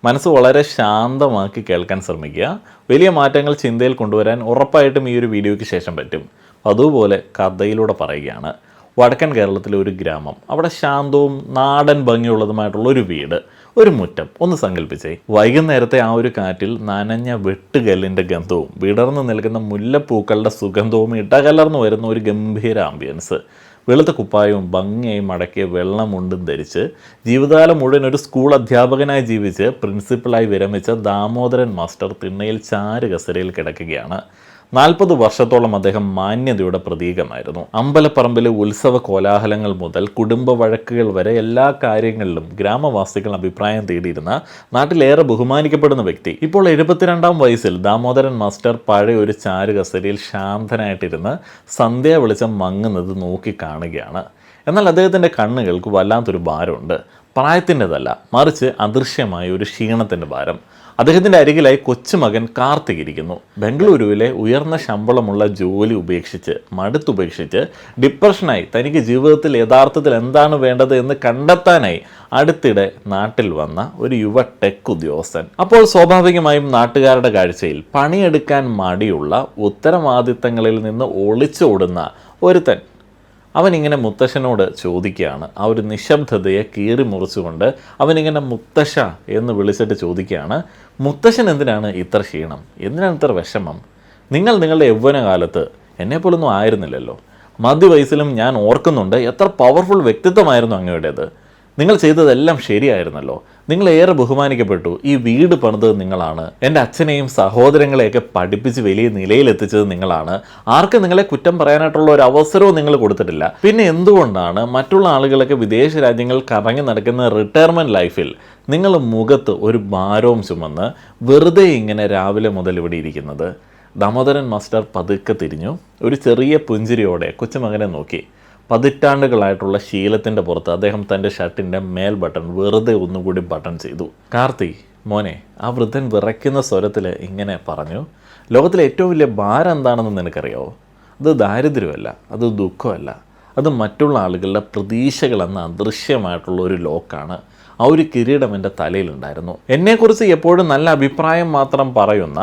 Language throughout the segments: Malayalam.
മനസ്സ് വളരെ ശാന്തമാക്കി കേൾക്കാൻ ശ്രമിക്കുക. വലിയ മാറ്റങ്ങൾ ചിന്തയിൽ കൊണ്ടുവരാൻ ഉറപ്പായിട്ടും ഈ ഒരു വീഡിയോയ്ക്ക് ശേഷം പറ്റും. അതുപോലെ കഥയിലൂടെ പറയുകയാണ്. വടക്കൻ കേരളത്തിലെ ഒരു ഗ്രാമം, അവിടെ ശാന്തവും നാടൻ ഭംഗിയുള്ളതുമായിട്ടുള്ള ഒരു വീട്, ഒരു മുറ്റം. ഒന്ന് സങ്കല്പിച്ചേ, വൈകുന്നേരത്തെ ആ ഒരു കാറ്റിൽ നനഞ്ഞ വെട്ടുകല്ലിൻ്റെ ഗന്ധവും വിടർന്നു നിൽക്കുന്ന മുല്ലപ്പൂക്കളുടെ സുഗന്ധവും ഇടകലർന്നു വരുന്ന ഒരു ഗംഭീര ആംബിയൻസ്. വെളുത്ത കുപ്പായവും ഭംഗിയായി മടക്കിയ വെള്ളമുണ്ടും ധരിച്ച് ജീവിതകാലം മുഴുവൻ ഒരു സ്കൂൾ അധ്യാപകനായി ജീവിച്ച് പ്രിൻസിപ്പലായി വിരമിച്ച ദാമോദരൻ മാസ്റ്റർ തിണ്ണയിൽ ചാരു കസേരയിൽ കിടക്കുകയാണ്. 40 വർഷത്തോളം അദ്ദേഹം മാന്യതയുടെ പ്രതീകമായിരുന്നു. അമ്പലപ്പറമ്പിലെ ഉത്സവ കോലാഹലങ്ങൾ മുതൽ കുടുംബ വഴക്കുകൾ വരെ എല്ലാ കാര്യങ്ങളിലും ഗ്രാമവാസികൾ അഭിപ്രായം തേടിയിരുന്ന, നാട്ടിലേറെ ബഹുമാനിക്കപ്പെടുന്ന വ്യക്തി. ഇപ്പോൾ 72-ാം വയസ്സിൽ ദാമോദരൻ മാസ്റ്റർ പഴയ ഒരു ചാരു കസേരയിൽ ശാന്തനായിട്ടിരുന്ന് സന്ധ്യാ വെളിച്ചം മങ്ങുന്നത് നോക്കി കാണുകയാണ്. എന്നാൽ അദ്ദേഹത്തിൻ്റെ കണ്ണുകൾക്ക് വല്ലാത്തൊരു ഭാരമുണ്ട്. പ്രായത്തിൻ്റെതല്ല, മറിച്ച് അദൃശ്യമായ ഒരു ക്ഷീണത്തിൻ്റെ ഭാരം. അദ്ദേഹത്തിൻ്റെ അരികിലായി കൊച്ചുമകൻ കാർത്തിക് ഇരിക്കുന്നു. ബംഗളൂരുവിലെ ഉയർന്ന ശമ്പളമുള്ള ജോലി മടുത്തുപേക്ഷിച്ച് ഡിപ്രഷനായി തനിക്ക് ജീവിതത്തിൽ യഥാർത്ഥത്തിൽ എന്താണ് വേണ്ടത് എന്ന് കണ്ടെത്താനായി അടുത്തിടെ നാട്ടിൽ വന്ന ഒരു യുവ ടെക് ഉദ്യോഗസ്ഥൻ. അപ്പോൾ സ്വാഭാവികമായും നാട്ടുകാരുടെ കാഴ്ചയിൽ പണിയെടുക്കാൻ മടിയുള്ള, ഉത്തരവാദിത്തങ്ങളിൽ നിന്ന് ഒളിച്ചോടുന്ന ഒരുത്തൻ. അവനിങ്ങനെ മുത്തശ്ശനോട് ചോദിക്കുകയാണ്. ആ ഒരു നിശബ്ദതയെ കീറി മുറിച്ചുകൊണ്ട് അവനിങ്ങനെ മുത്തശ്ശ എന്ന് വിളിച്ചിട്ട് ചോദിക്കുകയാണ്, മുത്തശ്ശൻ എന്തിനാണ് ഇത്ര ക്ഷീണം, എന്തിനാണ് ഇത്ര വിഷമം? നിങ്ങളുടെ യൗവനകാലത്ത് എന്നെപ്പോലൊന്നും ആയിരുന്നില്ലല്ലോ. മധ്യവയസ്സിലും ഞാൻ ഓർക്കുന്നുണ്ട് എത്ര പവർഫുൾ വ്യക്തിത്വമായിരുന്നു അങ്ങയുടേത്. നിങ്ങൾ ചെയ്തതെല്ലാം ശരിയായിരുന്നല്ലോ. നിങ്ങളേറെ ബഹുമാനിക്കപ്പെട്ടു. ഈ വീട് പണിതത് നിങ്ങളാണ്. എൻ്റെ അച്ഛനെയും സഹോദരങ്ങളെയൊക്കെ പഠിപ്പിച്ച് വലിയ നിലയിലെത്തിച്ചത് നിങ്ങളാണ്. ആർക്കും നിങ്ങളെ കുറ്റം പറയാനായിട്ടുള്ള ഒരു അവസരവും നിങ്ങൾ കൊടുത്തിട്ടില്ല. പിന്നെ എന്തുകൊണ്ടാണ് മറ്റുള്ള ആളുകളൊക്കെ വിദേശ രാജ്യങ്ങൾ കറങ്ങി നടക്കുന്ന റിട്ടയർമെൻറ്റ് ലൈഫിൽ നിങ്ങൾ മുഖത്ത് ഒരു ഭാരവും ചുമന്ന് വെറുതെ ഇങ്ങനെ രാവിലെ മുതൽ ഇവിടെ ഇരിക്കുന്നത്? ദാമോദരൻ മാസ്റ്റർ പതുക്കെ തിരിഞ്ഞു. ഒരു ചെറിയ പുഞ്ചിരിയോടെ കൊച്ചുമകനെ നോക്കി. പതിറ്റാണ്ടുകളായിട്ടുള്ള ശീലത്തിൻ്റെ പുറത്ത് അദ്ദേഹം തൻ്റെ ഷർട്ടിൻ്റെ മേൽ ബട്ടൺ വെറുതെ ഒന്നുകൂടി ബട്ടൺ ചെയ്തു. കാർത്തി മോനെ, ആ വൃദ്ധൻ വിറയ്ക്കുന്ന സ്വരത്തിൽ ഇങ്ങനെ പറഞ്ഞു, ലോകത്തിലെ ഏറ്റവും വലിയ ഭാരം എന്താണെന്ന് നിനക്കറിയാവോ? അത് ദാരിദ്ര്യമല്ല, അത് ദുഃഖമല്ല, അത് മറ്റുള്ള ആളുകളുടെ പ്രതീക്ഷകളെന്ന അദൃശ്യമായിട്ടുള്ള ഒരു ലോക്കാണ്. ആ ഒരു കിരീടം എൻ്റെ തലയിലുണ്ടായിരുന്നു. എന്നെക്കുറിച്ച് എപ്പോഴും നല്ല അഭിപ്രായം മാത്രം പറയുന്ന,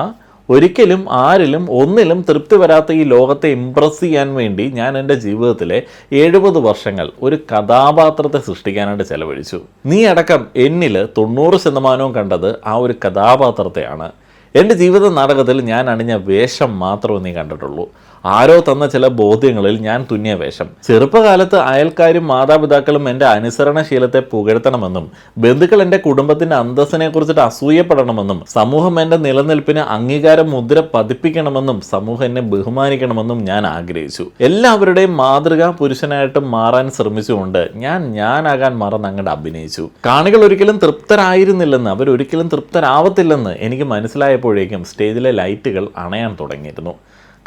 ഒരിക്കലും ആരിലും ഒന്നിലും തൃപ്തി വരാത്ത ഈ ലോകത്തെ ഇംപ്രസ് ചെയ്യാൻ വേണ്ടി ഞാൻ എൻ്റെ ജീവിതത്തിലെ 70 വർഷങ്ങൾ ഒരു കഥാപാത്രത്തെ സൃഷ്ടിക്കാനായിട്ട് ചെലവഴിച്ചു. നീ അടക്കം എന്നിൽ 90% കണ്ടത് ആ ഒരു കഥാപാത്രത്തെയാണ്. എൻ്റെ ജീവിത നാടകത്തിൽ ഞാൻ അണിഞ്ഞ വേഷം മാത്രമേ നീ കണ്ടിട്ടുള്ളൂ. ആരോ തന്ന ചില ബോധ്യങ്ങളിൽ ഞാൻ തുന്നിയ വേഷം. ചെറുപ്പകാലത്ത് അയൽക്കാരും മാതാപിതാക്കളും എൻ്റെ അനുസരണശീലത്തെ പുകഴ്ത്തണമെന്നും ബന്ധുക്കൾ എൻ്റെ കുടുംബത്തിൻ്റെ അന്തസ്സിനെ കുറിച്ചിട്ട് അസൂയപ്പെടണമെന്നും സമൂഹം എൻ്റെ നിലനിൽപ്പിന് അംഗീകാര മുദ്ര പതിപ്പിക്കണമെന്നും സമൂഹം എന്നെ ബഹുമാനിക്കണമെന്നും ഞാൻ ആഗ്രഹിച്ചു. എല്ലാവരുടെയും മാതൃകാ പുരുഷനായിട്ട് മാറാൻ ശ്രമിച്ചുകൊണ്ട് ഞാനാകാൻ മറന്ന് അങ്ങോട്ട് അഭിനയിച്ചു. കാണികൾ ഒരിക്കലും തൃപ്തരായിരുന്നില്ലെന്ന്, അവരൊരിക്കലും തൃപ്തരാവത്തില്ലെന്ന് എനിക്ക് മനസ്സിലായപ്പോഴേക്കും സ്റ്റേജിലെ ലൈറ്റുകൾ അണയാൻ തുടങ്ങിയിരുന്നു.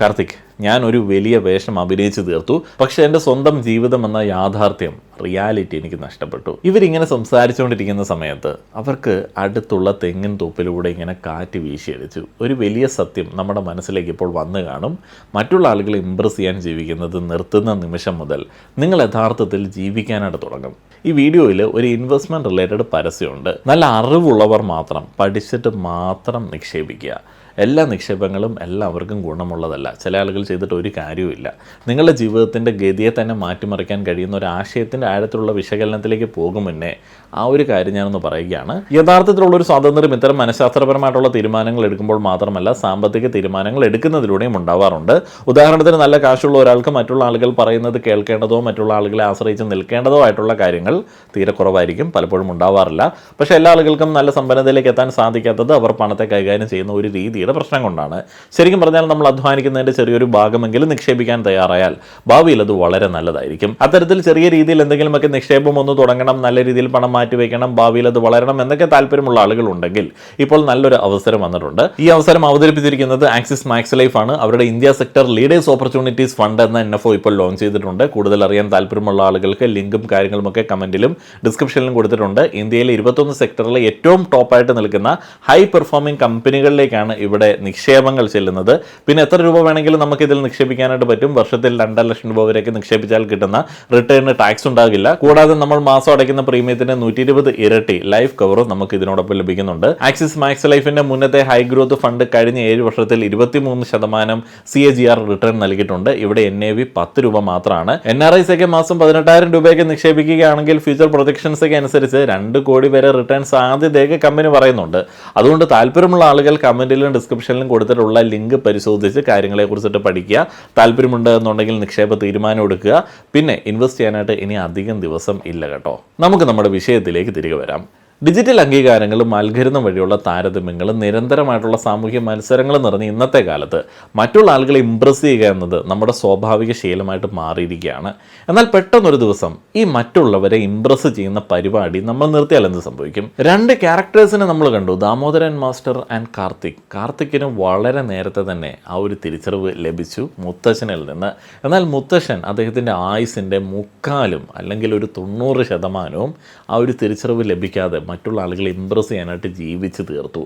കാർത്തിക്, ഞാൻ ഒരു വലിയ വേഷം അഭിനയിച്ചു തീർത്തു. പക്ഷേ എൻ്റെ സ്വന്തം ജീവിതം എന്ന യാഥാർത്ഥ്യം, റിയാലിറ്റി എനിക്ക് നഷ്ടപ്പെട്ടു. ഇവരിങ്ങനെ സംസാരിച്ചുകൊണ്ടിരിക്കുന്ന സമയത്ത് അവർക്ക് അടുത്തുള്ള തെങ്ങിൻ തോപ്പിലൂടെ ഇങ്ങനെ കാറ്റ് വീശിയടിച്ചു. ഒരു വലിയ സത്യം നമ്മുടെ മനസ്സിലേക്ക് ഇപ്പോൾ വന്നു കാണും. മറ്റുള്ള ആളുകളെ ഇംപ്രസ് ചെയ്യാൻ ജീവിക്കുന്നത് നിർത്തുന്ന നിമിഷം മുതൽ നിങ്ങൾ യഥാർത്ഥത്തിൽ ജീവിക്കാനായിട്ട് തുടങ്ങും. ഈ വീഡിയോയിൽ ഒരു ഇൻവെസ്റ്റ്മെൻറ്റ് റിലേറ്റഡ് പരസ്യമുണ്ട്. നല്ല അറിവുള്ളവർ മാത്രം, പഠിച്ചിട്ട് മാത്രം നിക്ഷേപിക്കുക. എല്ലാ നിക്ഷേപങ്ങളും എല്ലാവർക്കും ഗുണമുള്ളതല്ല. ചില ആളുകൾ ചെയ്തിട്ട് ഒരു കാര്യവുമില്ല. നിങ്ങളുടെ ജീവിതത്തിൻ്റെ ഗതിയെ തന്നെ മാറ്റിമറിക്കാൻ കഴിയുന്ന ഒരു ആശയത്തിൻ്റെ ആഴത്തിലുള്ള വിശകലനത്തിലേക്ക് പോകും മുന്നേ ആ ഒരു കാര്യം ഞാനൊന്ന് പറയുകയാണ്. യഥാർത്ഥത്തിലുള്ളൊരു സ്വാതന്ത്ര്യം ഇത്തരം മനഃശാസ്ത്രപരമായിട്ടുള്ള തീരുമാനങ്ങൾ എടുക്കുമ്പോൾ മാത്രമല്ല, സാമ്പത്തിക തീരുമാനങ്ങൾ എടുക്കുന്നതിലൂടെയും ഉണ്ടാവാറുണ്ട്. ഉദാഹരണത്തിന്, നല്ല കാശുള്ള ഒരാൾക്ക് മറ്റുള്ള ആളുകൾ പറയുന്നത് കേൾക്കേണ്ടതോ മറ്റുള്ള ആളുകളെ ആശ്രയിച്ച് നിൽക്കേണ്ടതോ ആയിട്ടുള്ള കാര്യങ്ങൾ തീരെ കുറവായിരിക്കും, പലപ്പോഴും ഉണ്ടാവാറില്ല. പക്ഷേ എല്ലാ ആളുകൾക്കും നല്ല സമ്പന്നതയിലേക്ക് എത്താൻ സാധിക്കാത്തത് അവർ പണത്തെ കൈകാര്യം ചെയ്യുന്ന ഒരു രീതി പ്രശ്നം കൊണ്ടാണ്. ശരിക്കും പറഞ്ഞാൽ നമ്മൾ അധ്വാനിക്കുന്നതിൻ്റെ ചെറിയൊരു ഭാഗമെങ്കിലും നിക്ഷേപിക്കാൻ തയ്യാറായാൽ ഭാവിയിൽ അത് വളരെ നല്ലതായിരിക്കും. അത്തരത്തിൽ ചെറിയ രീതിയിൽ എന്തെങ്കിലുമൊക്കെ നിക്ഷേപം ഒന്ന് തുടങ്ങണം, നല്ല രീതിയിൽ പണം മാറ്റിവെക്കണം, ഭാവിയിൽ അത് വളരണം എന്നൊക്കെ താല്പര്യമുള്ള ആളുകളുണ്ടെങ്കിൽ ഇപ്പോൾ നല്ലൊരു അവസരം വന്നിട്ടുണ്ട്. ഈ അവസരം അവതരിപ്പിച്ചിരിക്കുന്നത് ആക്സിസ് മാക്സ് ലൈഫ് ആണ്. അവരുടെ India sector leaders opportunities fund എന്ന NFO ഇപ്പോൾ ലോഞ്ച് ചെയ്തിട്ടുണ്ട്. കൂടുതൽ അറിയാൻ താല്പര്യമുള്ള ആളുകൾക്ക് ലിങ്കും കാര്യങ്ങളുമൊക്കെ കമന്റിലും ഡിസ്ക്രിപ്ഷനിലും കൊടുത്തിട്ടുണ്ട്. ഇന്ത്യയിലെ 21 സെക്ടറിലെ ഏറ്റവും ടോപ്പായിട്ട് നിൽക്കുന്ന ഹൈ പെർഫോമിംഗ് കമ്പനികളിലേക്കാണ് ഇവർ ഇവിടെ നിക്ഷേപങ്ങൾ ചെല്ലുന്നത്. പിന്നെ എത്ര രൂപ വേണമെങ്കിലും നമുക്ക് ഇതിൽ നിക്ഷേപിക്കാനായിട്ട് പറ്റും. വർഷത്തിൽ 2.5 ലക്ഷം രൂപ വരെയൊക്കെ നിക്ഷേപിച്ചാൽ കിട്ടുന്ന റിട്ടേണിന് ടാക്സ് ഉണ്ടാകില്ല. കൂടാതെ നമ്മൾ മാസം അടയ്ക്കുന്ന പ്രീമിയത്തിന് 120 ഇരട്ടി ലൈഫ് കവറും നമുക്ക് ഇതിനോടൊപ്പം ലഭിക്കുന്നുണ്ട്. ആക്സിസ് മാക്സ് ലൈഫിന്റെ മുന്നത്തെ ഹൈ ഗ്രോത്ത് ഫണ്ട് കഴിഞ്ഞ 7 വർഷത്തിൽ 23% CAGR റിട്ടേൺ നൽകിയിട്ടുണ്ട്. ഇവിടെ NAV 10 രൂപ മാത്രമാണ്. NRIs ഒക്കെ മാസം 18,000 രൂപയൊക്കെ നിക്ഷേപിക്കുകയാണെങ്കിൽ ഫ്യൂച്ചർ പ്രൊജക്ഷൻസ് ഒക്കെ അനുസരിച്ച് 2 കോടി വരെ റിട്ടേൺ സാധ്യതയൊക്കെ കമ്പനി പറയുന്നുണ്ട്. അതുകൊണ്ട് താല്പര്യമുള്ള ആളുകൾ കമന്റിലും ഡിസ്ക്രിപ്ഷനിലും കൊടുത്തിട്ടുള്ള ലിങ്ക് പരിശോധിച്ച് കാര്യങ്ങളെ കുറിച്ചിട്ട് പഠിക്കുക. താല്പര്യമുണ്ട് എന്നുണ്ടെങ്കിൽ നിക്ഷേപ തീരുമാനം എടുക്കുക. പിന്നെ ഇൻവെസ്റ്റ് ചെയ്യാനായിട്ട് ഇനി അധികം ദിവസം ഇല്ല കേട്ടോ. നമുക്ക് നമ്മുടെ വിഷയത്തിലേക്ക് തിരികെ വരാം. ഡിജിറ്റൽ അംഗീകാരങ്ങളും അൽഗോരിതം വഴിയുള്ള താരതമ്യങ്ങളും നിരന്തരമായിട്ടുള്ള സാമൂഹ്യ മത്സരങ്ങളും നിറഞ്ഞ ഇന്നത്തെ കാലത്ത് മറ്റുള്ള ആളുകളെ ഇംപ്രസ് ചെയ്യുക എന്നത് നമ്മുടെ സ്വാഭാവിക ശീലമായിട്ട് മാറിയിരിക്കുകയാണ്. എന്നാൽ പെട്ടെന്നൊരു ദിവസം ഈ മറ്റുള്ളവരെ ഇംപ്രസ് ചെയ്യുന്ന പരിപാടി നമ്മൾ നിർത്തിയാൽ എന്ത് സംഭവിക്കും? 2 ക്യാരക്ടേഴ്സിനെ നമ്മൾ കണ്ടു, ദാമോദരൻ മാസ്റ്റർ ആൻഡ് കാർത്തിക്. കാർത്തിക്കിന് വളരെ നേരത്തെ തന്നെ ആ ഒരു തിരിച്ചറിവ് ലഭിച്ചു മുത്തശ്ശനിൽ നിന്ന്. എന്നാൽ മുത്തശ്ശൻ അദ്ദേഹത്തിൻ്റെ ആയുസിൻ്റെ 3/4 അല്ലെങ്കിൽ ഒരു 90% ആ ഒരു തിരിച്ചറിവ് ലഭിക്കാതെ മറ്റുള്ള ആളുകളെ ഇംപ്രസ് ചെയ്യാനായിട്ട് ജീവിച്ച് തീർത്തു.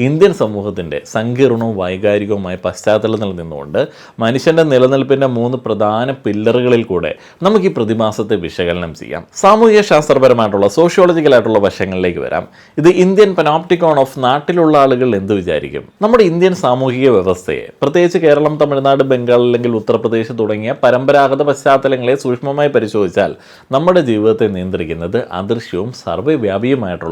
ഇന്ത്യൻ സമൂഹത്തിൻ്റെ സങ്കീർണവും വൈകാരികവുമായ പശ്ചാത്തലത്തിൽ നിന്നുകൊണ്ട് മനുഷ്യൻ്റെ നിലനിൽപ്പിൻ്റെ 3 പ്രധാന പില്ലറുകളിൽ കൂടെ നമുക്ക് ഈ പ്രതിഭാസത്തെ വിശകലനം ചെയ്യാം. സാമൂഹിക ശാസ്ത്രപരമായിട്ടുള്ള സോഷ്യോളജിക്കലായിട്ടുള്ള വശങ്ങളിലേക്ക് വരാം. ഇത് ഇന്ത്യൻ പനോപ്റ്റിക്കോൺ ഓഫ് നാട്ടിലുള്ള ആളുകൾ എന്ത് വിചാരിക്കും? നമ്മുടെ ഇന്ത്യൻ സാമൂഹിക വ്യവസ്ഥയെ, പ്രത്യേകിച്ച് കേരളം, തമിഴ്നാട്, ബംഗാൾ അല്ലെങ്കിൽ ഉത്തർപ്രദേശ് തുടങ്ങിയ പരമ്പരാഗത പശ്ചാത്തലങ്ങളെ സൂക്ഷ്മമായി പരിശോധിച്ചാൽ നമ്മുടെ ജീവിതത്തെ നിയന്ത്രിക്കുന്നത് അദൃശ്യവും സർവ്വവ്യാപിയുമായിട്ടുള്ള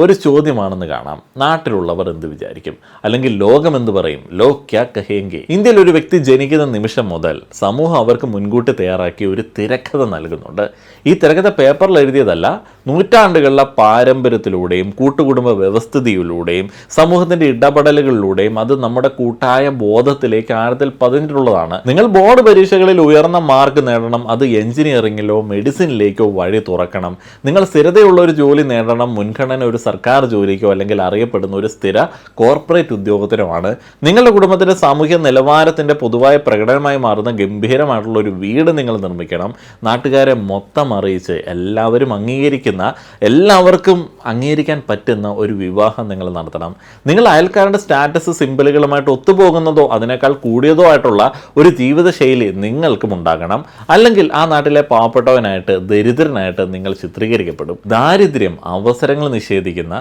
ഒരു ചോദ്യമാണെന്ന് കാണാം. നാട്ടിലുള്ളവർ എന്ത് വിചാരിക്കും? അല്ലെങ്കിൽ ലോകം എന്ത് പറയും? ലോക് ക്യാ കഹേംഗെ? ഇന്ത്യയിൽ ഒരു വ്യക്തി ജനിക്കുന്ന നിമിഷം മുതൽ സമൂഹം അവർക്ക് മുൻകൂട്ടി തയ്യാറാക്കിയ ഒരു തിരക്കഥ നൽകുന്നുണ്ട്. ഈ തിരക്കഥ പേപ്പറിൽ എഴുതിയതല്ല, നൂറ്റാണ്ടുകളിലെ പാരമ്പര്യത്തിലൂടെയും കൂട്ടുകുടുംബ വ്യവസ്ഥിതിയിലൂടെയും സമൂഹത്തിന്റെ ഇടപെടലുകളിലൂടെയും അത് നമ്മുടെ കൂട്ടായ ബോധത്തിലേക്ക് ആഴത്തിൽ പതിഞ്ഞിട്ടുള്ളതാണ്. നിങ്ങൾ ബോർഡ് പരീക്ഷകളിൽ ഉയർന്ന മാർക്ക് നേടണം, അത് എഞ്ചിനീയറിംഗിലോ മെഡിസിനിലേക്കോ വഴി തുറക്കണം. നിങ്ങൾ സ്ഥിരതയുള്ള ഒരു ജോലി നേടണം, മുൻഗണന ഒരു സർക്കാർ ജോലിക്കോ അല്ലെങ്കിൽ അറിയപ്പെടുന്ന ഒരു സ്ഥിര കോർപ്പറേറ്റ് ഉദ്യോഗത്തിനുമാണ്. നിങ്ങളുടെ കുടുംബത്തിന്റെ സാമൂഹ്യ നിലവാരത്തിന്റെ പൊതുവായ പ്രകടനമായി മാറുന്ന ഗംഭീരമായിട്ടുള്ള ഒരു വീട് നിങ്ങൾ നിർമ്മിക്കണം. നാട്ടുകാരെ മൊത്തം അറിയിച്ച് എല്ലാവരും അംഗീകരിക്കുന്ന, എല്ലാവർക്കും അംഗീകരിക്കാൻ പറ്റുന്ന ഒരു വിവാഹം നിങ്ങൾ നടത്തണം. നിങ്ങൾ അയൽക്കാരുടെ സ്റ്റാറ്റസ് സിംബലുകളുമായിട്ട് ഒത്തുപോകുന്നതോ അതിനേക്കാൾ കൂടിയതോ ആയിട്ടുള്ള ഒരു ജീവിതശൈലി നിങ്ങൾക്കും ഉണ്ടാകണം. അല്ലെങ്കിൽ ആ നാട്ടിലെ പാവപ്പെട്ടവനായിട്ട്, ദരിദ്രനായിട്ട് നിങ്ങൾ ചിത്രീകരിക്കപ്പെടും. ദാരിദ്ര്യം അവസരങ്ങൾ നിഷേധിക്കുന്ന,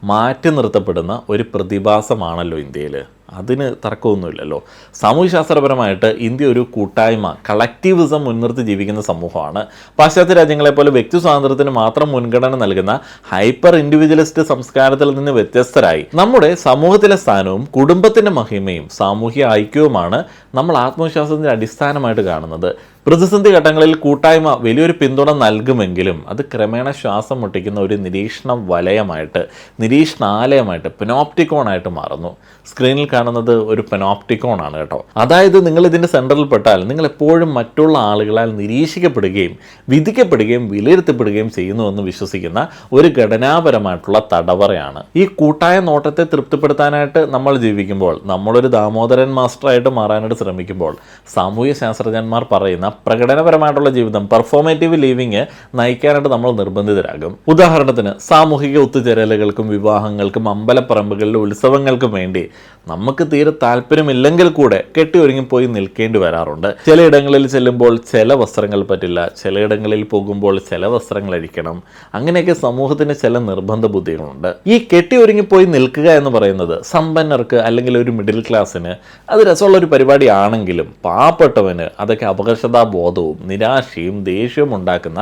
മാറ്റി നിർത്തപ്പെടുന്ന ഒരു പ്രതിഭാസമാണല്ലോ ഇന്ത്യയിൽ. അതിന് തർക്കമൊന്നുമില്ലല്ലോ. സാമൂഹ്യശാസ്ത്രപരമായിട്ട് ഇന്ത്യ ഒരു കൂട്ടായ്മ, കളക്റ്റീവിസം മുൻനിർത്തി ജീവിക്കുന്ന സമൂഹമാണ്. പാശ്ചാത്യ രാജ്യങ്ങളെ പോലെ വ്യക്തി സ്വാതന്ത്ര്യത്തിന് മാത്രം മുൻഗണന നൽകുന്ന ഹൈപ്പർ ഇൻഡിവിജ്വലിസ്റ്റ് സംസ്കാരത്തിൽ നിന്ന് വ്യത്യസ്തരായി നമ്മുടെ സമൂഹത്തിലെ സ്ഥാനവും കുടുംബത്തിൻ്റെ മഹിമയും സാമൂഹ്യ ഐക്യവുമാണ് നമ്മൾ ആത്മവിശ്വാസത്തിൻ്റെ അടിസ്ഥാനമായിട്ട് കാണുന്നത്. പ്രതിസന്ധി ഘട്ടങ്ങളിൽ കൂട്ടായ്മ വലിയൊരു പിന്തുണ നൽകുമെങ്കിലും അത് ക്രമേണ ശ്വാസം മുട്ടിക്കുന്ന ഒരു നിരീക്ഷണ വലയമായിട്ട്, നിരീക്ഷണാലയമായിട്ട്, പെനോപ്റ്റിക്കോണായിട്ട് മാറുന്നു. സ്ക്രീനിൽ കാണുന്നത് ഒരു പെനോപ്റ്റിക്കോൺ ആണ് കേട്ടോ. അതായത് നിങ്ങൾ ഇതിൻ്റെ സെൻറ്ററിൽ പെട്ടാൽ നിങ്ങൾ എപ്പോഴും മറ്റുള്ള ആളുകളാൽ നിരീക്ഷിക്കപ്പെടുകയും വിധിക്കപ്പെടുകയും വിലയിരുത്തപ്പെടുകയും ചെയ്യുന്നുവെന്ന് വിശ്വസിക്കുന്ന ഒരു ഘടനാപരമായിട്ടുള്ള തടവറയാണ്. ഈ കൂട്ടായ നോട്ടത്തെ തൃപ്തിപ്പെടുത്താനായിട്ട് നമ്മൾ ജീവിക്കുമ്പോൾ, നമ്മളൊരു ദാമോദരൻ മാസ്റ്ററായിട്ട് മാറാനായിട്ട് ശ്രമിക്കുമ്പോൾ, സാമൂഹ്യ ശാസ്ത്രജ്ഞന്മാർ പറയുന്ന പ്രകടനപരമായിട്ടുള്ള ജീവിതം, പെർഫോമേറ്റീവ് ലിവിങ് നയിക്കാനായിട്ട് നമ്മൾ നിർബന്ധിതരാകും. ഉദാഹരണത്തിന് സാമൂഹിക ഒത്തുചേരലുകൾക്കും വിവാഹങ്ങൾക്കും അമ്പലപ്പറമ്പുകളിലെ ഉത്സവങ്ങൾക്കും വേണ്ടി നമുക്ക് തീരെ താല്പര്യമില്ലെങ്കിൽ കൂടെ കെട്ടി ഒരുങ്ങിപ്പോയി നിൽക്കേണ്ടി വരാറുണ്ട്. ചിലയിടങ്ങളിൽ ചെല്ലുമ്പോൾ ചില വസ്ത്രങ്ങൾ പറ്റില്ല, ചിലയിടങ്ങളിൽ പോകുമ്പോൾ ചില വസ്ത്രങ്ങൾ അഴിക്കണം. അങ്ങനെയൊക്കെ സമൂഹത്തിന് ചില നിർബന്ധ ബുദ്ധികളുണ്ട്. ഈ കെട്ടി ഒരുങ്ങിപ്പോയി നിൽക്കുക എന്ന് പറയുന്നത് സമ്പന്നർക്ക് അല്ലെങ്കിൽ ഒരു മിഡിൽ ക്ലാസ്സിന് അത് രസമുള്ളൊരു പരിപാടിയാണെങ്കിലും പാവപ്പെട്ടവന് അതൊക്കെ അപകർഷതാബോധവും നിരാശയും ദേഷ്യവും ഉണ്ടാക്കുന്ന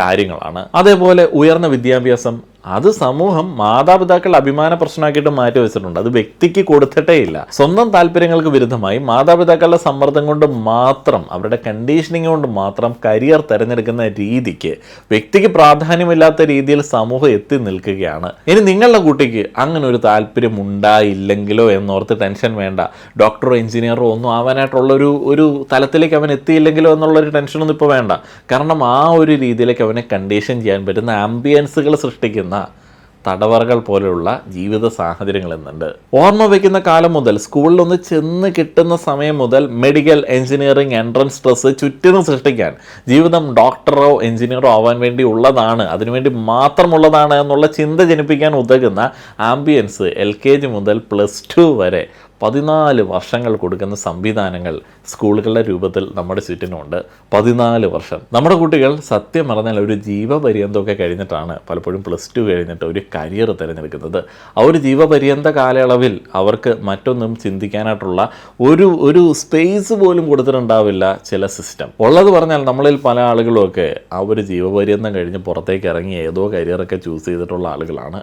കാര്യങ്ങളാണ്. അതേപോലെ ഉയർന്ന വിദ്യാഭ്യാസം, അത് സമൂഹം മാതാപിതാക്കൾ അഭിമാന പ്രശ്നമാക്കിയിട്ട് മാറ്റി വെച്ചിട്ടുണ്ട്. അത് വ്യക്തിക്ക് കൊടുത്തിട്ടേ ഇല്ല. സ്വന്തം താല്പര്യങ്ങൾക്ക് വിരുദ്ധമായി മാതാപിതാക്കളുടെ സമ്മർദ്ദം കൊണ്ട് മാത്രം, അവരുടെ കണ്ടീഷനിങ് കൊണ്ട് മാത്രം കരിയർ തിരഞ്ഞെടുക്കുന്ന രീതിക്ക് വ്യക്തിക്ക് പ്രാധാന്യമില്ലാത്ത രീതിയിൽ സമൂഹം എത്തി നിൽക്കുകയാണ്. ഇനി നിങ്ങളുടെ കുട്ടിക്ക് അങ്ങനെ ഒരു താല്പര്യം ഉണ്ടായില്ലെങ്കിലോ എന്നോർത്ത് ടെൻഷൻ വേണ്ട. ഡോക്ടറോ എഞ്ചിനീയറോ ഒന്നും ആവാനായിട്ടുള്ള ഒരു തലത്തിലേക്ക് അവൻ എത്തിയില്ലെങ്കിലോ എന്നുള്ളൊരു ടെൻഷനൊന്നും ഇപ്പോൾ വേണ്ട. കാരണം ആ ഒരു രീതിയിലേക്ക് അവനെ കണ്ടീഷൻ ചെയ്യാൻ പറ്റുന്ന ആംബിയൻസുകൾ സൃഷ്ടിക്കുന്ന തടവറകൾ പോലെയുള്ള ജീവിത സാഹചര്യങ്ങൾ എന്നുണ്ട്. ഓർമ്മ വയ്ക്കുന്ന കാലം മുതൽ, സ്കൂളിലൊന്ന് ചെന്ന് കിട്ടുന്ന സമയം മുതൽ മെഡിക്കൽ, എഞ്ചിനീയറിംഗ് എൻട്രൻസ് സ്ട്രെസ് ചുറ്റിനും സൃഷ്ടിക്കാൻ, ജീവിതം ഡോക്ടറോ എഞ്ചിനീയറോ ആവാൻ വേണ്ടി ഉള്ളതാണ്, അതിനുവേണ്ടി മാത്രമുള്ളതാണ് എന്നുള്ള ചിന്ത ജനിപ്പിക്കാൻ ഉതകുന്ന ആംബിയൻസ് LKG മുതൽ +2 വരെ 14 വർഷങ്ങൾ കൊടുക്കുന്ന സംവിധാനങ്ങൾ സ്കൂളുകളുടെ രൂപത്തിൽ നമ്മുടെ ചുറ്റിനുമുണ്ട്. 14 വർഷം. നമ്മുടെ കുട്ടികൾ സത്യം പറഞ്ഞാൽ ഒരു ജീവപര്യന്തമൊക്കെ കഴിഞ്ഞിട്ടാണ് പലപ്പോഴും +2 കഴിഞ്ഞിട്ട് ഒരു കരിയർ തിരഞ്ഞെടുക്കുന്നത്. ആ ഒരു ജീവപര്യന്ത കാലയളവിൽ അവർക്ക് മറ്റൊന്നും ചിന്തിക്കാനായിട്ടുള്ള ഒരു സ്പേസ് പോലും കൊടുത്തിട്ടുണ്ടാവില്ല ചില സിസ്റ്റം. ഉള്ളത് പറഞ്ഞാൽ നമ്മളിൽ പല ആളുകളുമൊക്കെ ആ ഒരു ജീവപര്യന്തം കഴിഞ്ഞ് പുറത്തേക്ക് ഇറങ്ങി ഏതോ കരിയറൊക്കെ ചൂസ് ചെയ്തിട്ടുള്ള ആളുകളാണ്.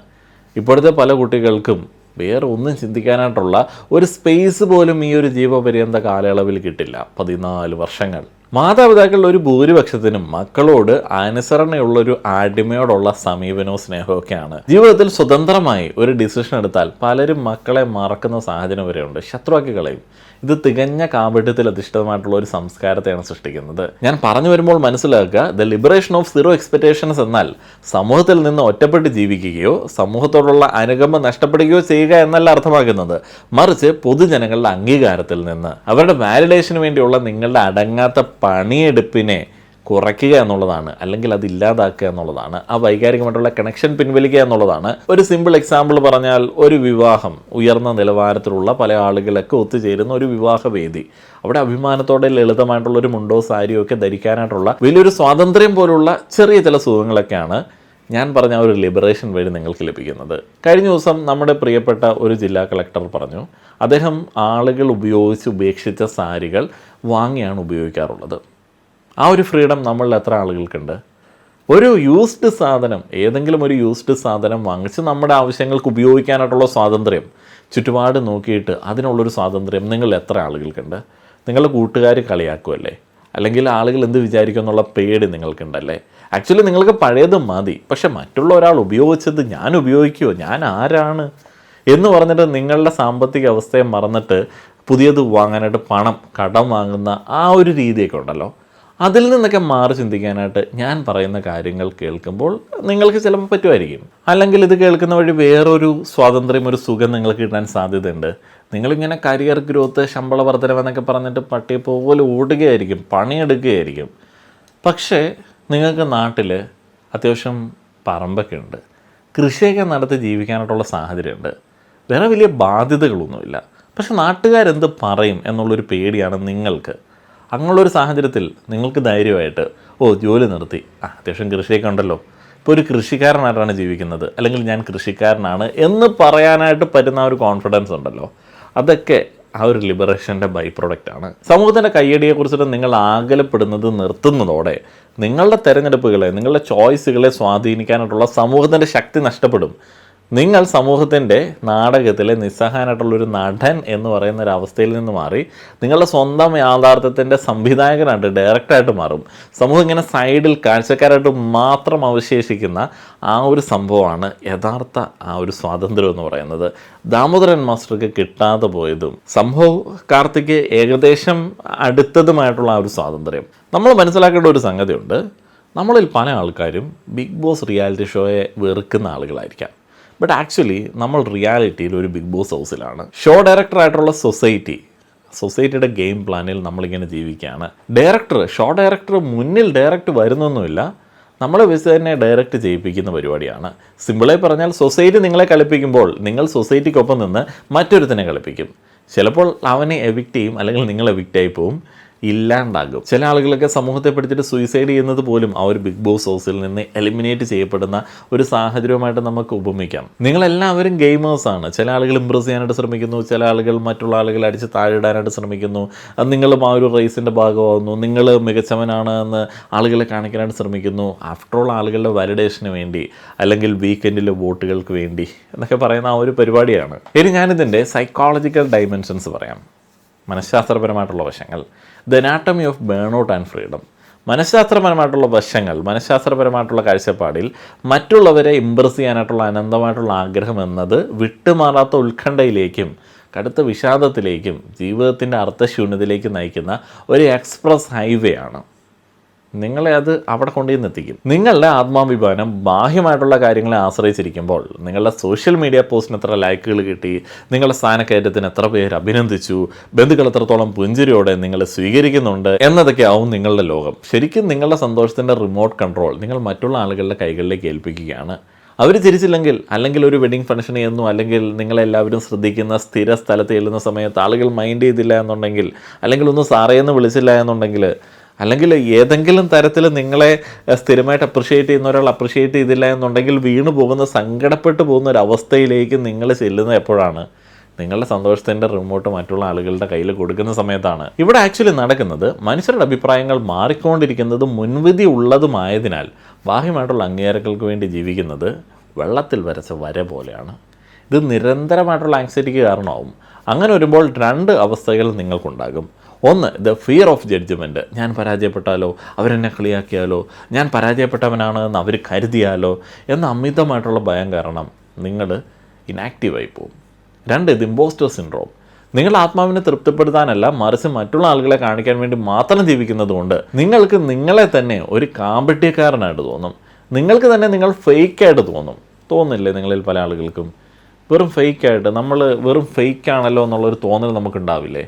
ഇപ്പോഴത്തെ പല കുട്ടികൾക്കും വേറെ ഒന്നും ചിന്തിക്കാനായിട്ടുള്ള ഒരു സ്പേസ് പോലും ഈ ഒരു ജീവപര്യന്ത കാലയളവിൽ കിട്ടില്ല. 14 വർഷങ്ങൾ. മാതാപിതാക്കളുടെ ഒരു ഭൂരിപക്ഷത്തിനും മക്കളോട് അനുസരണയുള്ളൊരു അടിമയോടുള്ള സമീപനവും സ്നേഹമൊക്കെയാണ്. ജീവിതത്തിൽ സ്വതന്ത്രമായി ഒരു ഡിസിഷൻ എടുത്താൽ പലരും മക്കളെ മറക്കുന്ന സാഹചര്യം വരെയുണ്ട്, ശത്രുവാക്കി കളയും. ഇത് തികഞ്ഞ കാപട്യത്തിൽ അധിഷ്ഠിതമായിട്ടുള്ള ഒരു സംസ്കാരത്തെയാണ് സൃഷ്ടിക്കുന്നത്. ഞാൻ പറഞ്ഞു വരുമ്പോൾ മനസ്സിലാക്കുക, the liberation of zero expectations എന്നാൽ സമൂഹത്തിൽ നിന്ന് ഒറ്റപ്പെട്ട് ജീവിക്കുകയോ സമൂഹത്തോടുള്ള അനുകമ്പ നഷ്ടപ്പെടുകയോ ചെയ്യുക എന്നല്ല അർത്ഥമാക്കുന്നത്. മറിച്ച് പൊതുജനങ്ങളുടെ അംഗീകാരത്തിൽ നിന്ന് അവരുടെ വാലിഡേഷന് വേണ്ടിയുള്ള നിങ്ങളുടെ അടങ്ങാത്ത പണിയെടുപ്പിനെ കുറയ്ക്കുക എന്നുള്ളതാണ്, അല്ലെങ്കിൽ അത് ഇല്ലാതാക്കുക എന്നുള്ളതാണ്. ആ വൈകാരികമായിട്ടുള്ള കണക്ഷൻ പിൻവലിക്കുക എന്നുള്ളതാണ്. ഒരു സിമ്പിൾ എക്സാമ്പിൾ പറഞ്ഞാൽ, ഒരു വിവാഹം, ഉയർന്ന നിലവാരത്തിലുള്ള പല ആളുകളൊക്കെ ഒത്തുചേരുന്ന ഒരു വിവാഹവേദി, അവിടെ അഭിമാനത്തോടെ ലളിതമായിട്ടുള്ളൊരു മുണ്ടോ സാരിയോ ഒക്കെ ധരിക്കാനായിട്ടുള്ള വലിയൊരു സ്വാതന്ത്ര്യം പോലുള്ള ചെറിയ ചില സുഖങ്ങളൊക്കെയാണ് ഞാൻ പറഞ്ഞ ഒരു ലിബറേഷൻ വഴി നിങ്ങൾക്ക് ലഭിക്കുന്നത്. കഴിഞ്ഞ ദിവസം നമ്മുടെ പ്രിയപ്പെട്ട ഒരു ജില്ലാ കളക്ടർ പറഞ്ഞു, അദ്ദേഹം ആളുകൾ ഉപേക്ഷിച്ച സാരികൾ വാങ്ങിയാണ് ഉപയോഗിക്കാറുള്ളത്. ആ ഒരു ഫ്രീഡം നമ്മളിൽ എത്ര ആളുകൾക്കുണ്ട്? ഒരു യൂസ്ഡ് സാധനം, ഏതെങ്കിലും ഒരു യൂസ്ഡ് സാധനം വാങ്ങിച്ച് നമ്മുടെ ആവശ്യങ്ങൾക്ക് ഉപയോഗിക്കാനായിട്ടുള്ള സ്വാതന്ത്ര്യം, ചുറ്റുപാട് നോക്കിയിട്ട് അതിനുള്ളൊരു സ്വാതന്ത്ര്യം നിങ്ങൾ എത്ര ആളുകൾക്കുണ്ട്? നിങ്ങളുടെ കൂട്ടുകാർ കളിയാക്കുമല്ലേ, അല്ലെങ്കിൽ ആളുകൾ എന്ത് വിചാരിക്കും എന്നുള്ള പേടി നിങ്ങൾക്കുണ്ടല്ലേ? ആക്ച്വലി നിങ്ങൾക്ക് പഴയത് മതി. പക്ഷെ മറ്റുള്ള ഒരാൾ ഉപയോഗിച്ചത് ഞാൻ ഉപയോഗിക്കുമോ, ഞാൻ ആരാണ് എന്ന് പറഞ്ഞിട്ട് നിങ്ങളുടെ സാമ്പത്തിക അവസ്ഥയെ മറന്നിട്ട് പുതിയത് വാങ്ങാനായിട്ട് പണം കടം വാങ്ങുന്ന ആ ഒരു രീതിയൊക്കെ ഉണ്ടല്ലോ, അതിൽ നിന്നൊക്കെ മാറി ചിന്തിക്കാനായിട്ട് ഞാൻ പറയുന്ന കാര്യങ്ങൾ കേൾക്കുമ്പോൾ നിങ്ങൾക്ക് ചിലപ്പോൾ പറ്റുമായിരിക്കും. അല്ലെങ്കിൽ ഇത് കേൾക്കുന്ന വഴി വേറൊരു സ്വാതന്ത്ര്യം, ഒരു സുഖം നിങ്ങൾക്ക് കിട്ടാൻ സാധ്യതയുണ്ട്. നിങ്ങളിങ്ങനെ കരിയർ ഗ്രോത്ത്, ശമ്പള വർധനവെന്നൊക്കെ പറഞ്ഞിട്ട് പട്ടിയെ പോലെ ഓടുകയായിരിക്കും, പണിയെടുക്കുകയായിരിക്കും. പക്ഷേ നിങ്ങൾക്ക് നാട്ടിൽ അത്യാവശ്യം പറമ്പൊക്കെ ഉണ്ട്, കൃഷിയൊക്കെ നടത്തി ജീവിക്കാനായിട്ടുള്ള സാഹചര്യമുണ്ട്, വേറെ വലിയ ബാധ്യതകളൊന്നുമില്ല. പക്ഷെ നാട്ടുകാരെന്ത് പറയും എന്നുള്ളൊരു പേടിയാണ് നിങ്ങൾക്ക്. അങ്ങനെയുള്ളൊരു സാഹചര്യത്തിൽ നിങ്ങൾക്ക് ധൈര്യമായിട്ട് ജോലി നിർത്തി, അത്യാവശ്യം കൃഷിയൊക്കെ ഉണ്ടല്ലോ, ഇപ്പോൾ ഒരു കൃഷിക്കാരനായിട്ടാണ് ജീവിക്കുന്നത്, അല്ലെങ്കിൽ ഞാൻ കൃഷിക്കാരനാണ് എന്ന് പറയാനായിട്ട് പറ്റുന്ന ഒരു കോൺഫിഡൻസ് ഉണ്ടല്ലോ, അതൊക്കെ ആ ഒരു ലിബറേഷൻ്റെ ബൈ പ്രൊഡക്റ്റാണ്. സമൂഹത്തിൻ്റെ കയ്യടിയെക്കുറിച്ചിട്ട് നിങ്ങൾ ആകലപ്പെടുന്നത് നിർത്തുന്നതോടെ നിങ്ങളുടെ തിരഞ്ഞെടുപ്പുകളെ, നിങ്ങളുടെ ചോയ്സുകളെ സ്വാധീനിക്കാനായിട്ടുള്ള സമൂഹത്തിൻ്റെ ശക്തി നഷ്ടപ്പെടും. നിങ്ങൾ സമൂഹത്തിൻ്റെ നാടകത്തിലെ നിസ്സഹായനായിട്ടുള്ളൊരു നടൻ എന്ന് പറയുന്ന ഒരു അവസ്ഥയിൽ നിന്ന് മാറി നിങ്ങളുടെ സ്വന്തം യാഥാർത്ഥ്യത്തിൻ്റെ സംവിധായകനായിട്ട്, ഡയറക്റ്റായിട്ട് മാറും. സമൂഹം ഇങ്ങനെ സൈഡിൽ കാഴ്ചക്കാരായിട്ട് മാത്രം അവശേഷിക്കുന്ന ആ ഒരു സംഭവമാണ് യഥാർത്ഥ ആ ഒരു സ്വാതന്ത്ര്യം എന്ന് പറയുന്നത്. ദാമോദരൻ മാസ്റ്റർക്ക് കിട്ടാതെ പോയതും സംഭവം കാർത്തിക്ക് ഏകദേശം അടുത്തതുമായിട്ടുള്ള ആ ഒരു സ്വാതന്ത്ര്യം. നമ്മൾ മനസ്സിലാക്കേണ്ട ഒരു സംഗതിയുണ്ട്, നമ്മളിൽ പല ആൾക്കാരും ബിഗ് ബോസ് റിയാലിറ്റി ഷോയെ വെറുക്കുന്ന ആളുകളായിരിക്കാം. ബട്ട് ആക്ച്വലി നമ്മൾ റിയാലിറ്റിയിൽ ഒരു ബിഗ് ബോസ് ഹൗസിലാണ്. ഷോ ഡയറക്ടറായിട്ടുള്ള സൊസൈറ്റിയുടെ ഗെയിം പ്ലാനിൽ നമ്മളിങ്ങനെ ജീവിക്കുകയാണ്. ഷോ ഡയറക്ടർ മുന്നിൽ ഡയറക്റ്റ് വരുന്നൊന്നുമില്ല, നമ്മളെ വെച്ച് തന്നെ ഡയറക്റ്റ് ചെയ്യിപ്പിക്കുന്ന പരിപാടിയാണ്. സിമ്പിളായി പറഞ്ഞാൽ, സൊസൈറ്റി നിങ്ങളെ കളിപ്പിക്കുമ്പോൾ നിങ്ങൾ സൊസൈറ്റിക്കൊപ്പം നിന്ന് മറ്റൊരുത്തിനെ കളിപ്പിക്കും. ചിലപ്പോൾ അവനെ എവിക്റ്റ് ചെയ്യും, അല്ലെങ്കിൽ നിങ്ങൾ എവിക്റ്റായി പോവും, ഇല്ലാണ്ടാകും. ചില ആളുകളൊക്കെ സമൂഹത്തെ പഠിച്ചിട്ട് സൂയിസൈഡ് ചെയ്യുന്നത് പോലും ആ ഒരു ബിഗ് ബോസ് ഹൗസിൽ നിന്ന് എലിമിനേറ്റ് ചെയ്യപ്പെടുന്ന ഒരു സാഹചര്യമായിട്ട് നമുക്ക് ഉപമിക്കാം. നിങ്ങളെല്ലാവരും ഗെയിമേഴ്സാണ്. ചില ആളുകൾ ഇമ്പ്രസ് ചെയ്യാനായിട്ട് ശ്രമിക്കുന്നു, ചില ആളുകൾ മറ്റുള്ള ആളുകളെ അടിച്ച് താഴെയിടാനായിട്ട് ശ്രമിക്കുന്നു. നിങ്ങളും ആ ഒരു റേസിൻ്റെ ഭാഗമാകുന്നു, നിങ്ങൾ മികച്ചവനാണ് എന്ന് ആളുകളെ കാണിക്കാനായിട്ട് ശ്രമിക്കുന്നു. ആഫ്റ്റർ ഓൾ ആളുകളുടെ വാലിഡേഷന് വേണ്ടി, അല്ലെങ്കിൽ വീക്കെൻഡിലെ വോട്ടുകൾക്ക് വേണ്ടി എന്നൊക്കെ പറയുന്ന ആ ഒരു പരിപാടിയാണ്. ഇനി ഞാനിതിൻ്റെ സൈക്കോളജിക്കൽ ഡൈമെൻഷൻസ് പറയാം, മനഃശാസ്ത്രപരമായിട്ടുള്ള വശങ്ങൾ. The anatomy of burnout and freedom. മനഃശാസ്ത്രപരമായിട്ടുള്ള വശങ്ങൾ, മനഃശാസ്ത്രപരമായിട്ടുള്ള കാഴ്ചപ്പാടിൽ മറ്റുള്ളവരെ ഇമ്പ്രസ് ചെയ്യാനായിട്ടുള്ള അനന്തമായിട്ടുള്ള ആഗ്രഹം എന്നത് വിട്ടുമാറാത്ത ഉത്കണ്ഠയിലേക്കും കടുത്ത വിഷാദത്തിലേക്കും ജീവിതത്തിൻ്റെ അർത്ഥശൂന്യതയിലേക്കും നയിക്കുന്ന ഒരു എക്സ്പ്രസ് ഹൈവേ ആണ്. നിങ്ങളെ അത് അവിടെ കൊണ്ടുവന്ന് എത്തിക്കും. നിങ്ങളുടെ ആത്മാഭിമാനം ബാഹ്യമായിട്ടുള്ള കാര്യങ്ങളെ ആശ്രയിച്ചിരിക്കുമ്പോൾ, നിങ്ങളുടെ സോഷ്യൽ മീഡിയ പോസ്റ്റിന് എത്ര ലൈക്കുകൾ കിട്ടി, നിങ്ങളുടെ സ്ഥാനക്കയറ്റത്തിന് എത്ര പേര് അഭിനന്ദിച്ചു, ബന്ധുക്കൾ എത്രത്തോളം പുഞ്ചിരിയോടെ നിങ്ങളെ സ്വീകരിക്കുന്നുണ്ട് എന്നതൊക്കെ ആവും നിങ്ങളുടെ ലോകം. ശരിക്കും നിങ്ങളുടെ സന്തോഷത്തിൻ്റെ റിമോട്ട് കൺട്രോൾ നിങ്ങൾ മറ്റുള്ള ആളുകളുടെ കൈകളിലേക്ക് ഏൽപ്പിക്കുകയാണ്. അവർ ചിരിച്ചില്ലെങ്കിൽ, അല്ലെങ്കിൽ ഒരു വെഡിങ് ഫംഗ്ഷൻ ചെയ്യുന്നു, അല്ലെങ്കിൽ നിങ്ങളെല്ലാവരും ശ്രദ്ധിക്കുന്ന സ്ഥിര സ്ഥലത്ത് ചെല്ലുന്ന സമയത്ത് ആളുകൾ മൈൻഡ് ചെയ്തില്ല എന്നുണ്ടെങ്കിൽ, അല്ലെങ്കിൽ ഒന്ന് സാറേ എന്ന് വിളിച്ചില്ല എന്നുണ്ടെങ്കിൽ, അല്ലെങ്കിൽ ഏതെങ്കിലും തരത്തിൽ നിങ്ങളെ സ്ഥിരമായിട്ട് അപ്രിഷ്യേറ്റ് ചെയ്യുന്ന ഒരാൾ അപ്രിഷ്യേറ്റ് ചെയ്തില്ല എന്നുണ്ടെങ്കിൽ വീണ് പോകുന്ന, സങ്കടപ്പെട്ടു പോകുന്ന ഒരു അവസ്ഥയിലേക്ക് നിങ്ങൾ ചെല്ലുന്നത് എപ്പോഴാണ്? നിങ്ങളുടെ സന്തോഷത്തിൻ്റെ റിമോട്ട് മറ്റുള്ള ആളുകളുടെ കയ്യിൽ കൊടുക്കുന്ന സമയത്താണ്. ഇവിടെ ആക്ച്വലി നടക്കുന്നത് മനുഷ്യരുടെ അഭിപ്രായങ്ങൾ മാറിക്കൊണ്ടിരിക്കുന്നതും മുൻവിധി ഉള്ളതുമായതിനാൽ ബാഹ്യമായിട്ടുള്ള അംഗീകാരങ്ങൾക്ക് വേണ്ടി ജീവിക്കുന്നത് വെള്ളത്തിൽ വരച്ച വര പോലെയാണ്. ഇത് നിരന്തരമായിട്ടുള്ള ആങ്സൈറ്റിക്ക് കാരണമാവും. അങ്ങനെ വരുമ്പോൾ രണ്ട് അവസ്ഥകൾ നിങ്ങൾക്കുണ്ടാകും. ഒന്ന്, ദ ഫിയർ ഓഫ് ജഡ്ജ്മെൻറ്റ്. ഞാൻ പരാജയപ്പെട്ടാലോ, അവരെന്നെ കളിയാക്കിയാലോ, ഞാൻ പരാജയപ്പെട്ടവനാണ് എന്ന് അവർ കരുതിയാലോ എന്ന അമിതമായിട്ടുള്ള ഭയം കാരണം നിങ്ങൾ ഇനാക്റ്റീവായി പോകും. രണ്ട്, ദ ഇമ്പോസ്റ്റർ സിൻഡ്രോം. നിങ്ങളുടെ ആത്മാവിനെ തൃപ്തിപ്പെടുത്താനല്ല, മറിച്ച് മറ്റുള്ള ആളുകളെ കാണിക്കാൻ വേണ്ടി മാത്രം ജീവിക്കുന്നത് കൊണ്ട് നിങ്ങൾക്ക് നിങ്ങളെ തന്നെ ഒരു കാമ്പട്യക്കാരനായിട്ട് തോന്നും. നിങ്ങൾക്ക് തന്നെ നിങ്ങൾ ഫേക്കായിട്ട് തോന്നില്ലേ? നിങ്ങളിൽ പല ആളുകൾക്കും വെറും ഫേക്കായിട്ട്, നമ്മൾ വെറും ഫേക്കാണല്ലോ എന്നുള്ളൊരു തോന്നൽ നമുക്കുണ്ടാവില്ലേ?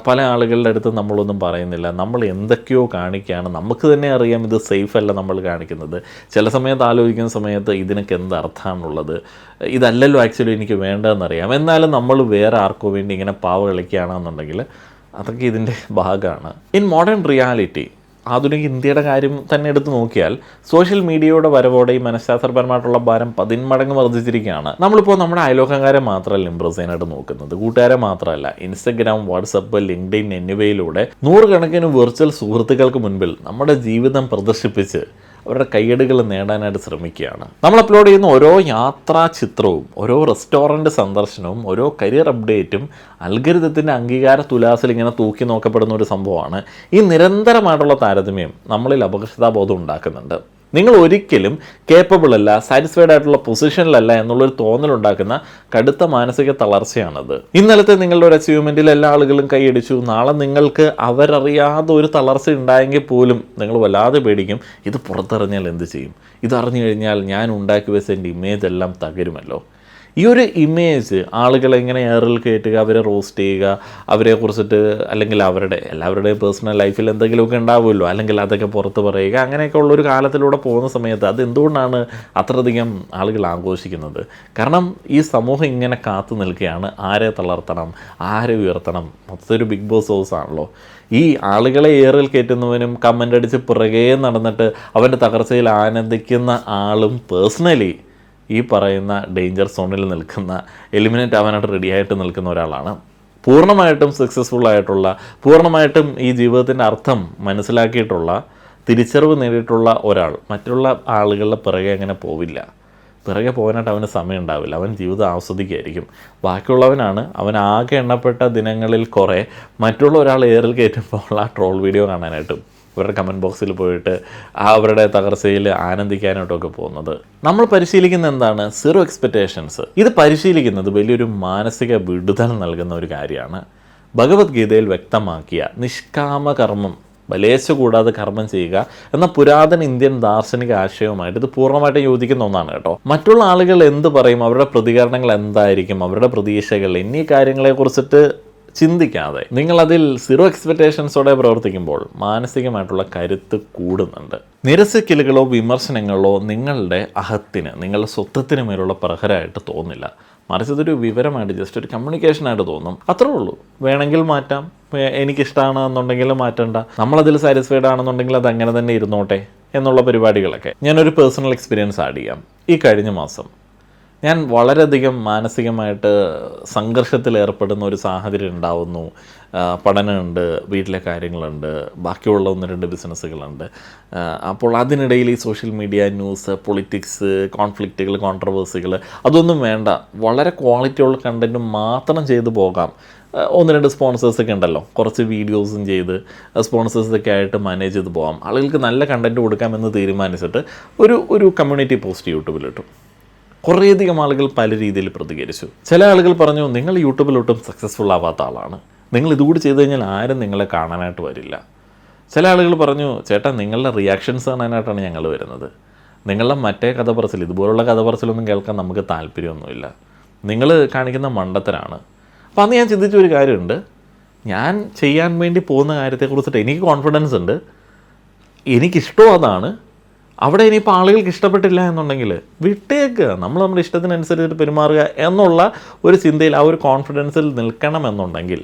പല ആളുകളുടെ അടുത്ത് നമ്മളൊന്നും പറയുന്നില്ല, നമ്മൾ എന്തൊക്കെയോ കാണിക്കുകയാണ്, നമുക്ക് തന്നെ അറിയാം ഇത് സേഫ് അല്ല നമ്മൾ കാണിക്കുന്നത്. ചില സമയത്ത് ആലോചിക്കുന്ന സമയത്ത് ഇതിനൊക്കെ എന്ത് അർത്ഥമാണുള്ളത്, ഇതല്ലല്ലോ ആക്ച്വലി എനിക്ക് വേണ്ടതെന്നറിയാം, എന്നാലും നമ്മൾ വേറെ ആർക്കോ വേണ്ടി ഇങ്ങനെ പാവ കളിക്കുകയാണെന്നുണ്ടെങ്കിൽ അതൊക്കെ ഇതിൻ്റെ ഭാഗമാണ്. ഇൻ മോഡേൺ റിയാലിറ്റി, ആധുനിക ഇന്ത്യയുടെ കാര്യം തന്നെ എടുത്ത് നോക്കിയാൽ സോഷ്യൽ മീഡിയയുടെ വരവോടെ ഈ മനഃശാസ്ത്രപരമായിട്ടുള്ള ഭാരം 10 മടങ്ങ് വർദ്ധിച്ചിരിക്കുകയാണ്. നമ്മളിപ്പോൾ നമ്മുടെ അയലോക്കക്കാരെ മാത്രമല്ല ഇമ്പ്രസ് ചെയ്യാനായിട്ട് നോക്കുന്നത്, കൂട്ടുകാരെ മാത്രമല്ല. ഇൻസ്റ്റഗ്രാം, വാട്സപ്പ്, ലിങ്ക്ഡിൻ എന്നിവയിലൂടെ നൂറുകണക്കിന് വെർച്വൽ സുഹൃത്തുക്കൾക്ക് മുൻപിൽ നമ്മുടെ ജീവിതം പ്രദർശിപ്പിച്ച് അവരുടെ കയ്യടികൾ നേടാനായിട്ട് ശ്രമിക്കുകയാണ്. നമ്മൾ അപ്ലോഡ് ചെയ്യുന്ന ഓരോ യാത്രാ ചിത്രവും, ഓരോ റെസ്റ്റോറൻറ്റ് സന്ദർശനവും, ഓരോ കരിയർ അപ്ഡേറ്റും അൽഗരിതത്തിൻ്റെ അംഗീകാര തുലാസിൽ ഇങ്ങനെ തൂക്കി നോക്കപ്പെടുന്ന ഒരു സംഭവമാണ്. ഈ നിരന്തരമായിട്ടുള്ള താരതമ്യം നമ്മളിൽ അപകർഷതാബോധം ഉണ്ടാക്കുന്നുണ്ട്. നിങ്ങൾ ഒരിക്കലും കേപ്പബിൾ അല്ല, സാറ്റിസ്ഫൈഡ് ആയിട്ടുള്ള പൊസിഷനിലല്ല എന്നുള്ളൊരു തോന്നലുണ്ടാക്കുന്ന കടുത്ത മാനസിക തളർച്ചയാണത്. ഇന്നലത്തെ നിങ്ങളുടെ ഒരു അച്ചീവ്മെൻറ്റിൽ എല്ലാ ആളുകളും കൈയടിച്ചു, നാളെ നിങ്ങൾക്ക് അവരറിയാതെ ഒരു തളർച്ച ഉണ്ടായെങ്കിൽ പോലും നിങ്ങൾ വല്ലാതെ പേടിക്കും, ഇത് പുറത്തിറങ്ങിയാൽ എന്ത് ചെയ്യും, ഇതറിഞ്ഞു കഴിഞ്ഞാൽ ഞാൻ ഉണ്ടാക്കി വെച്ച എൻ്റെ ഇമേജ് എല്ലാം തകരുമല്ലോ. ഈ ഒരു ഇമേജ് ആളുകളെ ഇങ്ങനെ എയറിൽ കയറ്റുക, അവരെ റോസ്റ്റ് ചെയ്യുക, അവരെ കുറിച്ചിട്ട്, അല്ലെങ്കിൽ എല്ലാവരുടെയും പേഴ്സണൽ ലൈഫിൽ എന്തെങ്കിലുമൊക്കെ ഉണ്ടാവുമല്ലോ, അല്ലെങ്കിൽ അതൊക്കെ പുറത്ത് പറയുക, അങ്ങനെയൊക്കെ ഉള്ളൊരു കാലത്തിലൂടെ പോകുന്ന സമയത്ത് അതെന്തുകൊണ്ടാണ് അത്രയധികം ആളുകൾ ആഘോഷിക്കുന്നത്? കാരണം ഈ സമൂഹം ഇങ്ങനെ കാത്തു നിൽക്കുകയാണ്, ആരെ തളർത്തണം, ആരെ ഉയർത്തണം. മൊത്തത്തൊരു ബിഗ് ബോസ് ഹൗസ് ആണല്ലോ. ഈ ആളുകളെ ഏറിൽ കയറ്റുന്നവനും കമൻ്റ് അടിച്ച് പുറകെ നടന്നിട്ട് അവൻ്റെ തകർച്ചയിൽ ആനന്ദിക്കുന്ന ആളും പേഴ്സണലി ഈ പറയുന്ന ഡേഞ്ചർ സോണിൽ നിൽക്കുന്ന, എലിമിനേറ്റ് ആവാനായിട്ട് റെഡിയായിട്ട് നിൽക്കുന്ന ഒരാളാണ്. പൂർണ്ണമായിട്ടും സക്സസ്ഫുൾ ആയിട്ടുള്ള, പൂർണ്ണമായിട്ടും ഈ ജീവിതത്തിൻ്റെ അർത്ഥം മനസ്സിലാക്കിയിട്ടുള്ള, തിരിച്ചറിവ് നേടിയിട്ടുള്ള ഒരാൾ മറ്റുള്ള ആളുകളുടെ പിറകെ അങ്ങനെ പോവില്ല. പിറകെ പോകാനായിട്ട് അവന് സമയം ഉണ്ടാവില്ല, അവൻ ജീവിതം ആസ്വദിക്കുകയായിരിക്കും. ബാക്കിയുള്ളവനാണ് അവൻ ആകെ എണ്ണപ്പെട്ട ദിനങ്ങളിൽ കുറേ മറ്റുള്ള ഒരാൾ ഏറിൽ കയറ്റുമ്പോൾ ആ ട്രോൾ വീഡിയോ കാണാനായിട്ടും അവരുടെ കമൻറ്റ് ബോക്സിൽ പോയിട്ട് അവരുടെ തകർച്ചയിൽ ആനന്ദിക്കാനായിട്ടൊക്കെ പോകുന്നത്. നമ്മൾ പരിശീലിക്കുന്ന എന്താണ്? Zero expectations. ഇത് പരിശീലിക്കുന്നത് വലിയൊരു മാനസിക വിടുതൽ നൽകുന്ന ഒരു കാര്യമാണ്. ഭഗവത്ഗീതയിൽ വ്യക്തമാക്കിയ നിഷ്കാമ കർമ്മം, ബലേച്ഛ കൂടാതെ കർമ്മം ചെയ്യുക എന്ന പുരാതന ഇന്ത്യൻ ദാർശനിക ആശയവുമായിട്ട് ഇത് പൂർണ്ണമായിട്ടും യോജിക്കുന്ന ഒന്നാണ് കേട്ടോ. മറ്റുള്ള ആളുകൾ എന്ത് പറയും, അവരുടെ പ്രതികരണങ്ങൾ എന്തായിരിക്കും, അവരുടെ പ്രതീക്ഷകൾ എന്നീ കാര്യങ്ങളെക്കുറിച്ചിട്ട് ചിന്തിക്കാതെ നിങ്ങളതിൽ സീറോ എക്സ്പെക്റ്റേഷൻസോടെ പ്രവർത്തിക്കുമ്പോൾ മാനസികമായിട്ടുള്ള കരുത്ത് കൂടുന്നുണ്ട്. നിരസിക്കലുകളോ വിമർശനങ്ങളോ നിങ്ങളുടെ അഹത്തിന്, നിങ്ങളുടെ സ്വത്വത്തിന് മേലുള്ള പ്രഹരമായിട്ട് തോന്നില്ല, മറിച്ച് ഇതൊരു വിവരമായിട്ട്, ജസ്റ്റ് ഒരു കമ്മ്യൂണിക്കേഷനായിട്ട് തോന്നും. അത്രേ ഉള്ളൂ. വേണമെങ്കിൽ മാറ്റാം, എനിക്കിഷ്ടമാണെന്നുണ്ടെങ്കിൽ മാറ്റണ്ട, നമ്മളതിൽ സാറ്റിസ്ഫൈഡ് ആണെന്നുണ്ടെങ്കിൽ അത് അങ്ങനെ തന്നെ ഇരുന്നോട്ടെ എന്നുള്ള പരിപാടികളൊക്കെ. ഞാനൊരു പേഴ്സണൽ എക്സ്പീരിയൻസ് ആഡ് ചെയ്യാം. ഈ കഴിഞ്ഞ മാസം ഞാൻ വളരെയധികം മാനസികമായിട്ട് സംഘർഷത്തിൽ ഏർപ്പെടുന്ന ഒരു സാഹചര്യം ഉണ്ടാവുന്നു. പഠനമുണ്ട്, വീട്ടിലെ കാര്യങ്ങളുണ്ട്, ബാക്കിയുള്ള 1-2 ബിസിനസ്സുകളുണ്ട്. അപ്പോൾ അതിനിടയിൽ ഈ സോഷ്യൽ മീഡിയ, ന്യൂസ്, പൊളിറ്റിക്സ്, കോൺഫ്ലിക്റ്റുകൾ, കോൺട്രവേഴ്സികൾ അതൊന്നും വേണ്ട. വളരെ ക്വാളിറ്റിയുള്ള കണ്ടൻറ്റ് മാത്രം ചെയ്തു പോകാം. 1-2 സ്പോൺസേഴ്സൊക്കെ ഉണ്ടല്ലോ, കുറച്ച് വീഡിയോസും ചെയ്ത് സ്പോൺസേഴ്സൊക്കെ ആയിട്ട് മാനേജ് ചെയ്ത് പോകാം. ആളുകൾക്ക് നല്ല കണ്ടൻറ്റ് കൊടുക്കാമെന്ന് തീരുമാനിച്ചിട്ട് ഒരു കമ്മ്യൂണിറ്റി പോസ്റ്റ് യൂട്യൂബിലിട്ടു. കുറേയധികം ആളുകൾ പല രീതിയിൽ പ്രതികരിച്ചു. ചില ആളുകൾ പറഞ്ഞു, നിങ്ങൾ യൂട്യൂബിലൊട്ടും സക്സസ്ഫുൾ ആവാത്ത ആളാണ്, നിങ്ങൾ ഇതുകൂടി ചെയ്ത് കഴിഞ്ഞാൽ ആരും നിങ്ങളെ കാണാനായിട്ട് വരില്ല. ചില ആളുകൾ പറഞ്ഞു, ചേട്ടാ നിങ്ങളുടെ റിയാക്ഷൻസ് കാണാനായിട്ടാണ് ഞങ്ങൾ വരുന്നത്, നിങ്ങളുടെ മറ്റേ കഥ പറച്ചിൽ, ഇതുപോലുള്ള കഥ പറച്ചിലൊന്നും കേൾക്കാൻ നമുക്ക് താല്പര്യമൊന്നുമില്ല, നിങ്ങൾ കാണിക്കുന്ന മണ്ടത്തരാണ്. അപ്പോൾ അന്ന് ഞാൻ ചിന്തിച്ചൊരു കാര്യമുണ്ട്, ഞാൻ ചെയ്യാൻ വേണ്ടി പോകുന്ന കാര്യത്തെക്കുറിച്ചിട്ട് എനിക്ക് കോൺഫിഡൻസ് ഉണ്ട്, എനിക്കിഷ്ടവും അതാണ്, അവിടെ ഇനിയിപ്പോൾ ആളുകൾക്ക് ഇഷ്ടപ്പെട്ടില്ല എന്നുണ്ടെങ്കിൽ വിട്ടേക്കുക. നമ്മൾ നമ്മുടെ ഇഷ്ടത്തിനനുസരിച്ച് പെരുമാറുക എന്നുള്ള ഒരു ചിന്തയിൽ, ആ ഒരു കോൺഫിഡൻസിൽ നിൽക്കണമെന്നുണ്ടെങ്കിൽ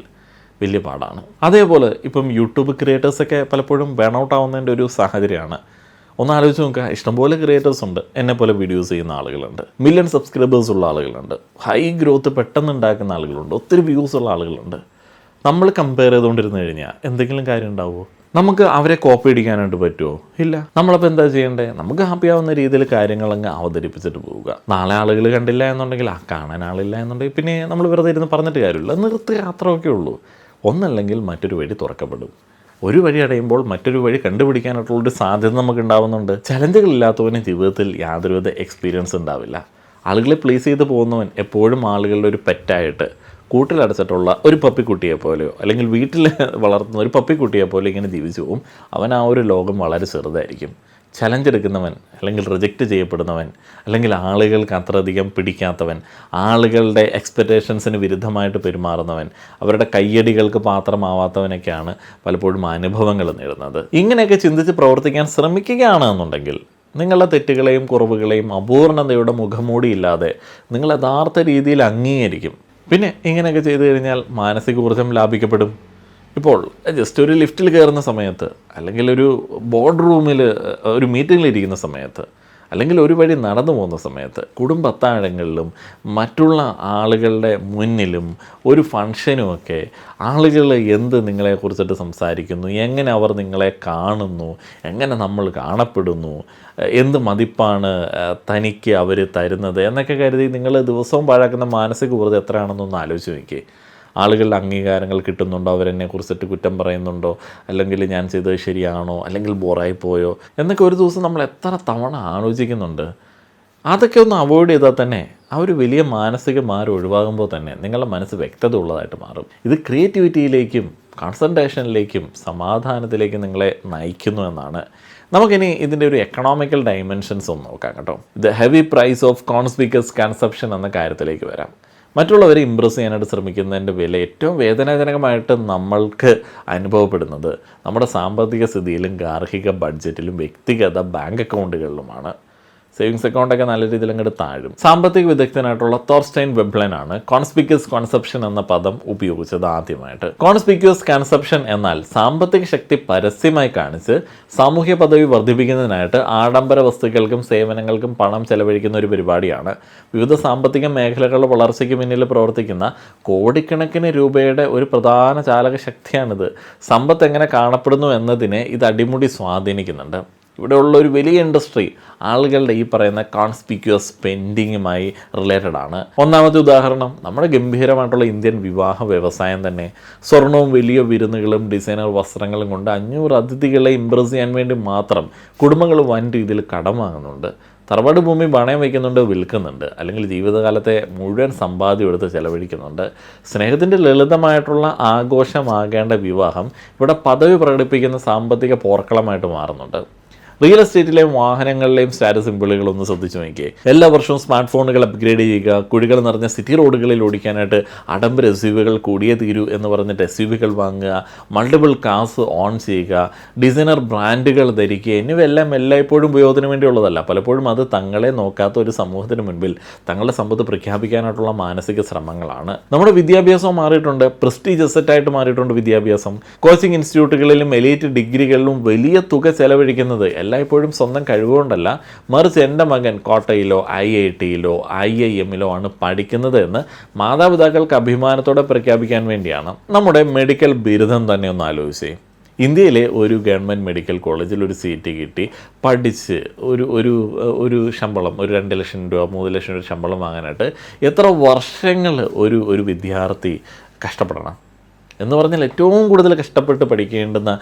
വലിയ പാടാണ്. അതേപോലെ ഇപ്പം യൂട്യൂബ് ക്രിയേറ്റേഴ്സൊക്കെ പലപ്പോഴും ബേൺ ഔട്ട് ആവുന്നതിൻ്റെ ഒരു സാഹചര്യമാണ്. ഒന്ന് ആലോചിച്ച് നോക്കുക, ഇഷ്ടംപോലെ ക്രിയേറ്റേഴ്സ് ഉണ്ട്, എന്നെപ്പോലെ വീഡിയോസ് ചെയ്യുന്ന ആളുകളുണ്ട്, മില്യൺ സബ്സ്ക്രൈബേഴ്സ് ഉള്ള ആളുകളുണ്ട്, ഹൈ ഗ്രോത്ത് പെട്ടെന്ന് ഉണ്ടാക്കുന്ന ആളുകളുണ്ട്, ഒത്തിരി വ്യൂസ് ഉള്ള ആളുകളുണ്ട്. നമ്മൾ കമ്പയർ ചെയ്തുകൊണ്ടിരുന്നു കഴിഞ്ഞാൽ എന്തെങ്കിലും കാര്യം ഉണ്ടാവുമോ? നമുക്ക് അവരെ കോപ്പി അടിക്കാനായിട്ട് പറ്റുമോ? ഇല്ല. നമ്മളപ്പോൾ എന്താ ചെയ്യേണ്ടത്? നമുക്ക് ഹാപ്പി ആവുന്ന രീതിയിൽ കാര്യങ്ങളങ്ങ് അവതരിപ്പിച്ചിട്ട് പോവുക. നാളെ ആളുകൾ കണ്ടില്ല എന്നുണ്ടെങ്കിൽ, കാണാൻ ആളില്ല എന്നുണ്ടെങ്കിൽ പിന്നെ നമ്മൾ വെറുതെ ഇരുന്ന് പറഞ്ഞിട്ട് കാര്യമില്ല, നിർത്തുക, അത്രയൊക്കെ ഉള്ളൂ. ഒന്നല്ലെങ്കിൽ മറ്റൊരു വഴി തുറക്കപ്പെടും. ഒരു വഴി അടയുമ്പോൾ മറ്റൊരു വഴി കണ്ടുപിടിക്കാനായിട്ടുള്ളൊരു സാധ്യത നമുക്ക് ഉണ്ടാവുന്നുണ്ട്. ചലഞ്ചുകളില്ലാത്തവന് ജീവിതത്തിൽ യാതൊരുവിധ എക്സ്പീരിയൻസ് ഉണ്ടാവില്ല. ആളുകളെ പ്ലീസ് ചെയ്ത് പോകുന്നവൻ എപ്പോഴും ആളുകളുടെ ഒരു പെറ്റായിട്ട്, കൂട്ടിലടച്ചിട്ടുള്ള ഒരു പപ്പിക്കുട്ടിയെ പോലെയോ അല്ലെങ്കിൽ വീട്ടിൽ വളർത്തുന്ന ഒരു പപ്പിക്കുട്ടിയെ പോലെ ഇങ്ങനെ ജീവിച്ചു പോകും. അവൻ ആ ഒരു ലോകം വളരെ ചെറുതായിരിക്കും. ചലഞ്ച് എടുക്കുന്നവൻ, അല്ലെങ്കിൽ റിജക്റ്റ് ചെയ്യപ്പെടുന്നവൻ, അല്ലെങ്കിൽ ആളുകൾക്ക് അത്രയധികം പിടിക്കാത്തവൻ, ആളുകളുടെ എക്സ്പെക്റ്റേഷൻസിന് വിരുദ്ധമായിട്ട് പെരുമാറുന്നവൻ, അവരുടെ കയ്യടികൾക്ക് പാത്രമാവാത്തവനൊക്കെയാണ് പലപ്പോഴും അനുഭവങ്ങൾ നേടുന്നത്. ഇങ്ങനെയൊക്കെ ചിന്തിച്ച് പ്രവർത്തിക്കാൻ ശ്രമിക്കുകയാണ് എന്നുണ്ടെങ്കിൽ നിങ്ങളുടെ തെറ്റുകളെയും കുറവുകളെയും അപൂർണതയുടെ മുഖംമൂടിയില്ലാതെ നിങ്ങൾ യഥാർത്ഥ രീതിയിൽ അംഗീകരിക്കും. പിന്നെ ഇങ്ങനെയൊക്കെ ചെയ്തു കഴിഞ്ഞാൽ മാനസിക ഊർജ്ജം ലാഭിക്കപ്പെടും. ഇപ്പോൾ ജസ്റ്റ് ഒരു ലിഫ്റ്റിൽ കയറുന്ന സമയത്ത്, അല്ലെങ്കിൽ ഒരു ബോർഡ് റൂമിൽ ഒരു മീറ്റിങ്ങിലിരിക്കുന്ന സമയത്ത്, അല്ലെങ്കിൽ ഒരു വഴി നടന്നു പോകുന്ന സമയത്ത്, കുടുംബത്താഴങ്ങളിലും മറ്റുള്ള ആളുകളുടെ മുന്നിലും ഒരു ഫംഗ്ഷനുമൊക്കെ ആളുകൾ എന്ത് നിങ്ങളെക്കുറിച്ചിട്ട് സംസാരിക്കുന്നു, എങ്ങനെ അവർ നിങ്ങളെ കാണുന്നു, എങ്ങനെ നമ്മൾ കാണപ്പെടുന്നു, എന്ത് മതിപ്പാണ് തനിക്ക് അവർ തരുന്നത് എന്നൊക്കെ കരുതി നിങ്ങൾ ദിവസവും പാഴാക്കുന്ന മാനസിക ഊർജ്ജം എത്രയാണെന്നൊന്ന് ആലോചിച്ച് നോക്കിയേ. ആളുകളുടെ അംഗീകാരങ്ങൾ കിട്ടുന്നുണ്ടോ, അവരെന്നെ കുറിച്ചിട്ട് കുറ്റം പറയുന്നുണ്ടോ, അല്ലെങ്കിൽ ഞാൻ ചെയ്തത് ശരിയാണോ, അല്ലെങ്കിൽ ബോറായി പോയോ എന്നൊക്കെ ഒരു ദിവസം നമ്മൾ എത്ര തവണ ആലോചിക്കുന്നുണ്ട്. അതൊക്കെ ഒന്ന് അവോയ്ഡ് ചെയ്താൽ തന്നെ ആ ഒരു വലിയ മാനസിക മാരം ഒഴിവാകുമ്പോൾ തന്നെ നിങ്ങളുടെ മനസ്സ് വ്യക്തത ഉള്ളതായിട്ട് മാറും. ഇത് ക്രിയേറ്റിവിറ്റിയിലേക്കും കോൺസെൻട്രേഷനിലേക്കും സമാധാനത്തിലേക്കും നിങ്ങളെ നയിക്കുന്നു എന്നാണ്. നമുക്കിനി ഇതിൻ്റെ ഒരു എക്കണോമിക്കൽ ഡൈമെൻഷൻസ് ഒന്ന് നോക്കാം കേട്ടോ. The heavy price of conspicuous conception എന്ന കാര്യത്തിലേക്ക് വരാം. മറ്റുള്ളവരെ ഇമ്പ്രസ് ചെയ്യാനായിട്ട് ശ്രമിക്കുന്നതിൻ്റെ വില ഏറ്റവും വേദനാജനകമായിട്ട് നമ്മൾക്ക് അനുഭവപ്പെടുന്നത് നമ്മുടെ സാമ്പത്തിക സ്ഥിതിയിലും ഗാർഹിക ബഡ്ജറ്റിലും വ്യക്തിഗത ബാങ്ക് അക്കൗണ്ടുകളിലുമാണ്. സേവിങ്സ് അക്കൗണ്ടൊക്കെ നല്ല രീതിയിൽ അങ്ങോട്ട് താഴും. സാമ്പത്തിക വിദഗ്ധനായിട്ടുള്ള തോർസ്റ്റൈൻ വെബ്ലനാണ് കോൺസ്പിക്യൂസ് കൺസെപ്ഷൻ എന്ന പദം ഉപയോഗിച്ചത് ആദ്യമായിട്ട്. കോൺസ്പിക്യൂസ് കൺസെപ്ഷൻ എന്നാൽ സാമ്പത്തിക ശക്തി പരസ്യമായി കാണിച്ച് സാമൂഹ്യ പദവി വർദ്ധിപ്പിക്കുന്നതിനായിട്ട് ആഡംബര വസ്തുക്കൾക്കും സേവനങ്ങൾക്കും പണം ചെലവഴിക്കുന്ന ഒരു പരിപാടിയാണ്. വിവിധ സാമ്പത്തിക മേഖലകളുടെ വളർച്ചയ്ക്ക് പിന്നിൽ പ്രവർത്തിക്കുന്ന കോടിക്കണക്കിന് രൂപയുടെ ഒരു പ്രധാന ചാലക ശക്തിയാണിത്. സമ്പത്ത് എങ്ങനെ കാണപ്പെടുന്നു എന്നതിനെ ഇത് അടിമുടി സ്വാധീനിക്കുന്നുണ്ട്. ഇവിടെയുള്ള ഒരു വലിയ ഇൻഡസ്ട്രി ആളുകളുടെ ഈ പറയുന്ന കോൺസ്പിക്യൂസ് സ്പെൻഡിങ്ങുമായി റിലേറ്റഡ് ആണ്. ഒന്നാമത്തെ ഉദാഹരണം നമ്മുടെ ഗംഭീരമായിട്ടുള്ള ഇന്ത്യൻ വിവാഹ വ്യവസായം തന്നെ. സ്വർണവും വലിയ വിരുന്നുകളും ഡിസൈനർ വസ്ത്രങ്ങളും കൊണ്ട് 500 അതിഥികളെ ഇംപ്രസ് ചെയ്യാൻ വേണ്ടി മാത്രം കുടുംബങ്ങൾ വൻ രീതിയിൽ കടം വാങ്ങുന്നുണ്ട്. തറവാട് ഭൂമി പണയം വയ്ക്കുന്നുണ്ട്, വിൽക്കുന്നുണ്ട്, അല്ലെങ്കിൽ ജീവിതകാലത്തെ മുഴുവൻ സമ്പാദ്യം എടുത്ത് ചെലവഴിക്കുന്നുണ്ട്. സ്നേഹത്തിൻ്റെ ലളിതമായിട്ടുള്ള ആഘോഷമാകേണ്ട വിവാഹം ഇവിടെ പദവി പ്രകടിപ്പിക്കുന്ന സാമ്പത്തിക പോർക്കളമായിട്ട് മാറുന്നുണ്ട്. റിയൽ എസ്റ്റേറ്റിലെയും വാഹനങ്ങളിലെയും സ്റ്റാറ്റസ് സിമ്പിളുകളൊന്ന് ശ്രദ്ധിച്ചു നോക്കിയേ. എല്ലാ വർഷവും സ്മാർട്ട് ഫോണുകൾ അപ്ഗ്രേഡ് ചെയ്യുക, കുഴികൾ നിറഞ്ഞ സിറ്റി റോഡുകളിൽ ഓടിക്കാനായിട്ട് അടമ്പര SUV-കൾ കൂടിയേ തീരൂ എന്ന് പറഞ്ഞിട്ട് SUV-കൾ വാങ്ങുക, മൾട്ടിപ്പിൾ കാർസ് ഓൺ ചെയ്യുക, ഡിസൈനർ ബ്രാൻഡുകൾ ധരിക്കുക എന്നിവയെല്ലാം എല്ലായ്പ്പോഴും ഉപയോഗത്തിന് വേണ്ടിയുള്ളതല്ല. പലപ്പോഴും അത് തങ്ങളെ നോക്കാത്ത ഒരു സമൂഹത്തിന് മുൻപിൽ തങ്ങളുടെ സമ്പത്ത് പ്രഖ്യാപിക്കാനായിട്ടുള്ള മാനസിക ശ്രമങ്ങളാണ്. നമ്മുടെ വിദ്യാഭ്യാസം മാറിയിട്ടുണ്ട്, പ്രസ്റ്റീജ് അസറ്റായിട്ട് മാറിയിട്ടുണ്ട് വിദ്യാഭ്യാസം. കോച്ചിങ് ഇൻസ്റ്റിറ്റ്യൂട്ടുകളിലും എലൈറ്റ് ഡിഗ്രികളിലും വലിയ തുക ചെലവഴിക്കുന്നത് എല്ലായ്പ്പോഴും സ്വന്തം കഴിവുകൊണ്ടല്ല, മറിച്ച് എൻ്റെ മകൻ കോട്ടയിലോ IIT-യിലോ IIM-ലോ ആണ് പഠിക്കുന്നത് എന്ന് മാതാപിതാക്കൾക്ക് അഭിമാനത്തോടെ പ്രഖ്യാപിക്കാൻ വേണ്ടിയാണ്. നമ്മുടെ മെഡിക്കൽ ബിരുദം തന്നെ ഒന്ന് ആലോചിച്ചേ. ഇന്ത്യയിലെ ഒരു ഗവൺമെൻറ് മെഡിക്കൽ കോളേജിൽ ഒരു സീറ്റ് കിട്ടി പഠിച്ച് ഒരു ശമ്പളം, ഒരു 2 ലക്ഷം രൂപ 3 ലക്ഷം രൂപ ശമ്പളം വാങ്ങാനായിട്ട് എത്ര വർഷങ്ങൾ ഒരു വിദ്യാർത്ഥി കഷ്ടപ്പെടണം എന്ന് പറഞ്ഞാൽ ഏറ്റവും കൂടുതൽ കഷ്ടപ്പെട്ട് പഠിക്കേണ്ടുന്ന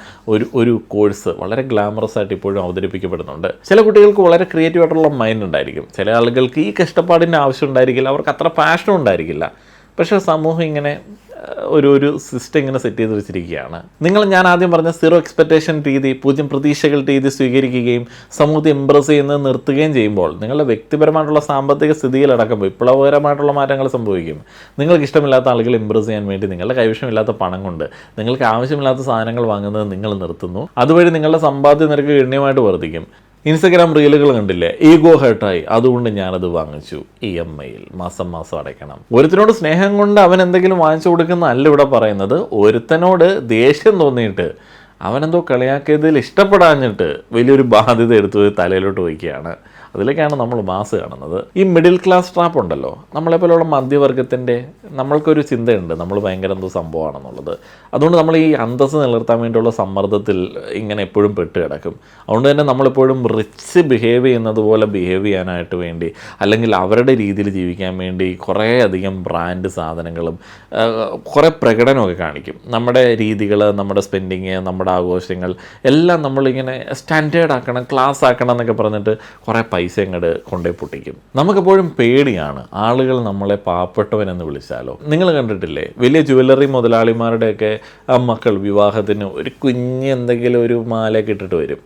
ഒരു കോഴ്സ് വളരെ ഗ്ലാമറസ് ആയിട്ട് ഇപ്പോഴും അവതരിപ്പിക്കപ്പെടുന്നുണ്ട്. ചില കുട്ടികൾക്ക് വളരെ ക്രിയേറ്റീവ് ആയിട്ടുള്ള മൈൻഡ് ഉണ്ടായിരിക്കും, ചില ആളുകൾക്ക് ഈ കഷ്ടപ്പാടിൻ്റെ ആവശ്യം ഉണ്ടായിരിക്കില്ല, അവർക്ക് അത്ര പാഷനും ഉണ്ടായിരിക്കില്ല. പക്ഷേ സമൂഹം ഇങ്ങനെ ഒരു സിസ്റ്റം ഇങ്ങനെ സെറ്റ് ചെയ്ത് വെച്ചിരിക്കുകയാണ്. ഞാൻ ആദ്യം പറഞ്ഞ 0 എക്സ്പെക്റ്റേഷൻ രീതി, 0 പ്രതീക്ഷകൾ രീതി സ്വീകരിക്കുകയും സമൂഹത്തെ ഇംപ്രസ് ചെയ്യുന്നത് നിർത്തുകയും ചെയ്യുമ്പോൾ നിങ്ങളുടെ വ്യക്തിപരമായിട്ടുള്ള സാമ്പത്തിക സ്ഥിതിയിലടക്കം വിപ്ലവകരമായിട്ടുള്ള മാറ്റങ്ങൾ സംഭവിക്കും. നിങ്ങൾക്ക് ഇഷ്ടമില്ലാത്ത ആളുകൾ ഇംപ്രസ് ചെയ്യാൻ വേണ്ടി നിങ്ങളുടെ കൈവശമില്ലാത്ത പണം കൊണ്ട് നിങ്ങൾക്ക് ആവശ്യമില്ലാത്ത സാധനങ്ങൾ വാങ്ങുന്നത് നിങ്ങൾ നിർത്തുന്നു. അതുവഴി നിങ്ങളുടെ സമ്പാദ്യ നിരക്ക് ഗണ്യമായിട്ട് വർദ്ധിക്കും. ഇൻസ്റ്റഗ്രാം റീലുകൾ കണ്ടില്ലേ, ഈഗോ ഹേർട്ടായി, അതുകൊണ്ട് ഞാനത് വാങ്ങിച്ചു, EMI-യിൽ മാസം മാസം അടയ്ക്കണം. ഒരുത്തനോട് സ്നേഹം കൊണ്ട് അവൻ എന്തെങ്കിലും വാങ്ങിച്ചു കൊടുക്കുന്നതല്ല ഇവിടെ പറയുന്നത്. ഒരുത്തനോട് ദേഷ്യം തോന്നിയിട്ട് അവനെന്തോ കളിയാക്കിയതിൽ ഇഷ്ടപ്പെടാഞ്ഞിട്ട് വലിയൊരു ബാധ്യത എടുത്ത് തലയിലോട്ട് വയ്ക്കുകയാണ്. അതിലേക്കാണ് നമ്മൾ മാസ് കാണുന്നത്. ഈ മിഡിൽ ക്ലാസ് ട്രാപ്പ് ഉണ്ടല്ലോ, നമ്മളെപ്പോലുള്ള മധ്യവർഗത്തിൻ്റെ നമ്മൾക്കൊരു ചിന്തയുണ്ട് നമ്മൾ ഭയങ്കര എന്തോ സംഭവമാണെന്നുള്ളത്. അതുകൊണ്ട് നമ്മൾ ഈ അന്തസ്സ് നിലനിർത്താൻ വേണ്ടിയുള്ള സമ്മർദ്ദത്തിൽ ഇങ്ങനെ എപ്പോഴും പെട്ട് കിടക്കും. അതുകൊണ്ട് തന്നെ നമ്മളെപ്പോഴും റിച്ച് ബിഹേവ് ചെയ്യുന്നത് പോലെ ബിഹേവ് ചെയ്യാനായിട്ട് വേണ്ടി, അല്ലെങ്കിൽ അവരുടെ രീതിയിൽ ജീവിക്കാൻ വേണ്ടി കുറേ അധികം ബ്രാൻഡ് സാധനങ്ങളും കുറേ പ്രകടനമൊക്കെ കാണിക്കും. നമ്മുടെ രീതികൾ, നമ്മുടെ സ്പെൻഡിങ്, നമ്മുടെ ആഘോഷങ്ങൾ എല്ലാം നമ്മളിങ്ങനെ സ്റ്റാൻഡേർഡ് ആക്കണം, ക്ലാസ് ആക്കണം എന്നൊക്കെ പറഞ്ഞിട്ട് കുറേ പൈസ അങ്ങോട്ട് കൊണ്ടേ പൊട്ടിക്കും. നമുക്കെപ്പോഴും പേടിയാണ് ആളുകൾ നമ്മളെ പാവപ്പെട്ടവനെന്ന് വിളിച്ചാലോ. നിങ്ങൾ കണ്ടിട്ടില്ലേ, വലിയ ജ്വല്ലറി മുതലാളിമാരുടെയൊക്കെ മക്കൾ വിവാഹത്തിന് ഒരു കുഞ്ഞ് എന്തെങ്കിലും ഒരു മാലയൊക്കെ ഇട്ടിട്ട് വരും.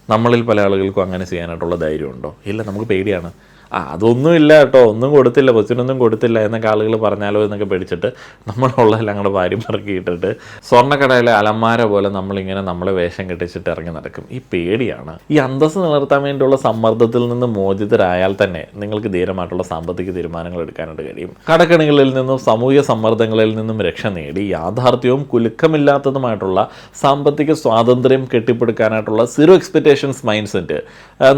നമ്മളിൽ പല ആളുകൾക്കും അങ്ങനെ ചെയ്യാനായിട്ടുള്ള ധൈര്യമുണ്ടോ? ഇല്ല, നമുക്ക് പേടിയാണ്. അതൊന്നും ഇല്ല കേട്ടോ, ഒന്നും കൊടുത്തില്ല, കൊച്ചിനൊന്നും കൊടുത്തില്ല എന്നൊക്കെ ആളുകൾ പറഞ്ഞാലോ എന്നൊക്കെ പേടിച്ചിട്ട് നമ്മളുള്ളതെല്ലാം അങ്ങോട്ട് വാരി പറക്കിയിട്ടിട്ട് സ്വർണ്ണക്കടയിലെ അലമാര പോലെ നമ്മളിങ്ങനെ നമ്മളെ വേഷം കെട്ടിച്ചിട്ട് ഇറങ്ങി നടക്കും. ഈ പേടിയാണ്. ഈ അന്തസ്സ് നിലനിർത്താൻ വേണ്ടിയുള്ള സമ്മർദ്ദത്തിൽ നിന്ന് മോചിതരായാൽ തന്നെ നിങ്ങൾക്ക് ധീരമായിട്ടുള്ള സാമ്പത്തിക തീരുമാനങ്ങൾ എടുക്കാനായിട്ട് കഴിയും. കടക്കണികളിൽ നിന്നും സാമൂഹിക സമ്മർദ്ദങ്ങളിൽ നിന്നും രക്ഷ നേടി യാഥാർത്ഥ്യവും കുലുക്കമില്ലാത്തതുമായിട്ടുള്ള സാമ്പത്തിക സ്വാതന്ത്ര്യം കെട്ടിപ്പടുക്കാനായിട്ടുള്ള സീറോ എക്സ്പെക്റ്റേഷൻസ് മൈൻഡ് സെറ്റ്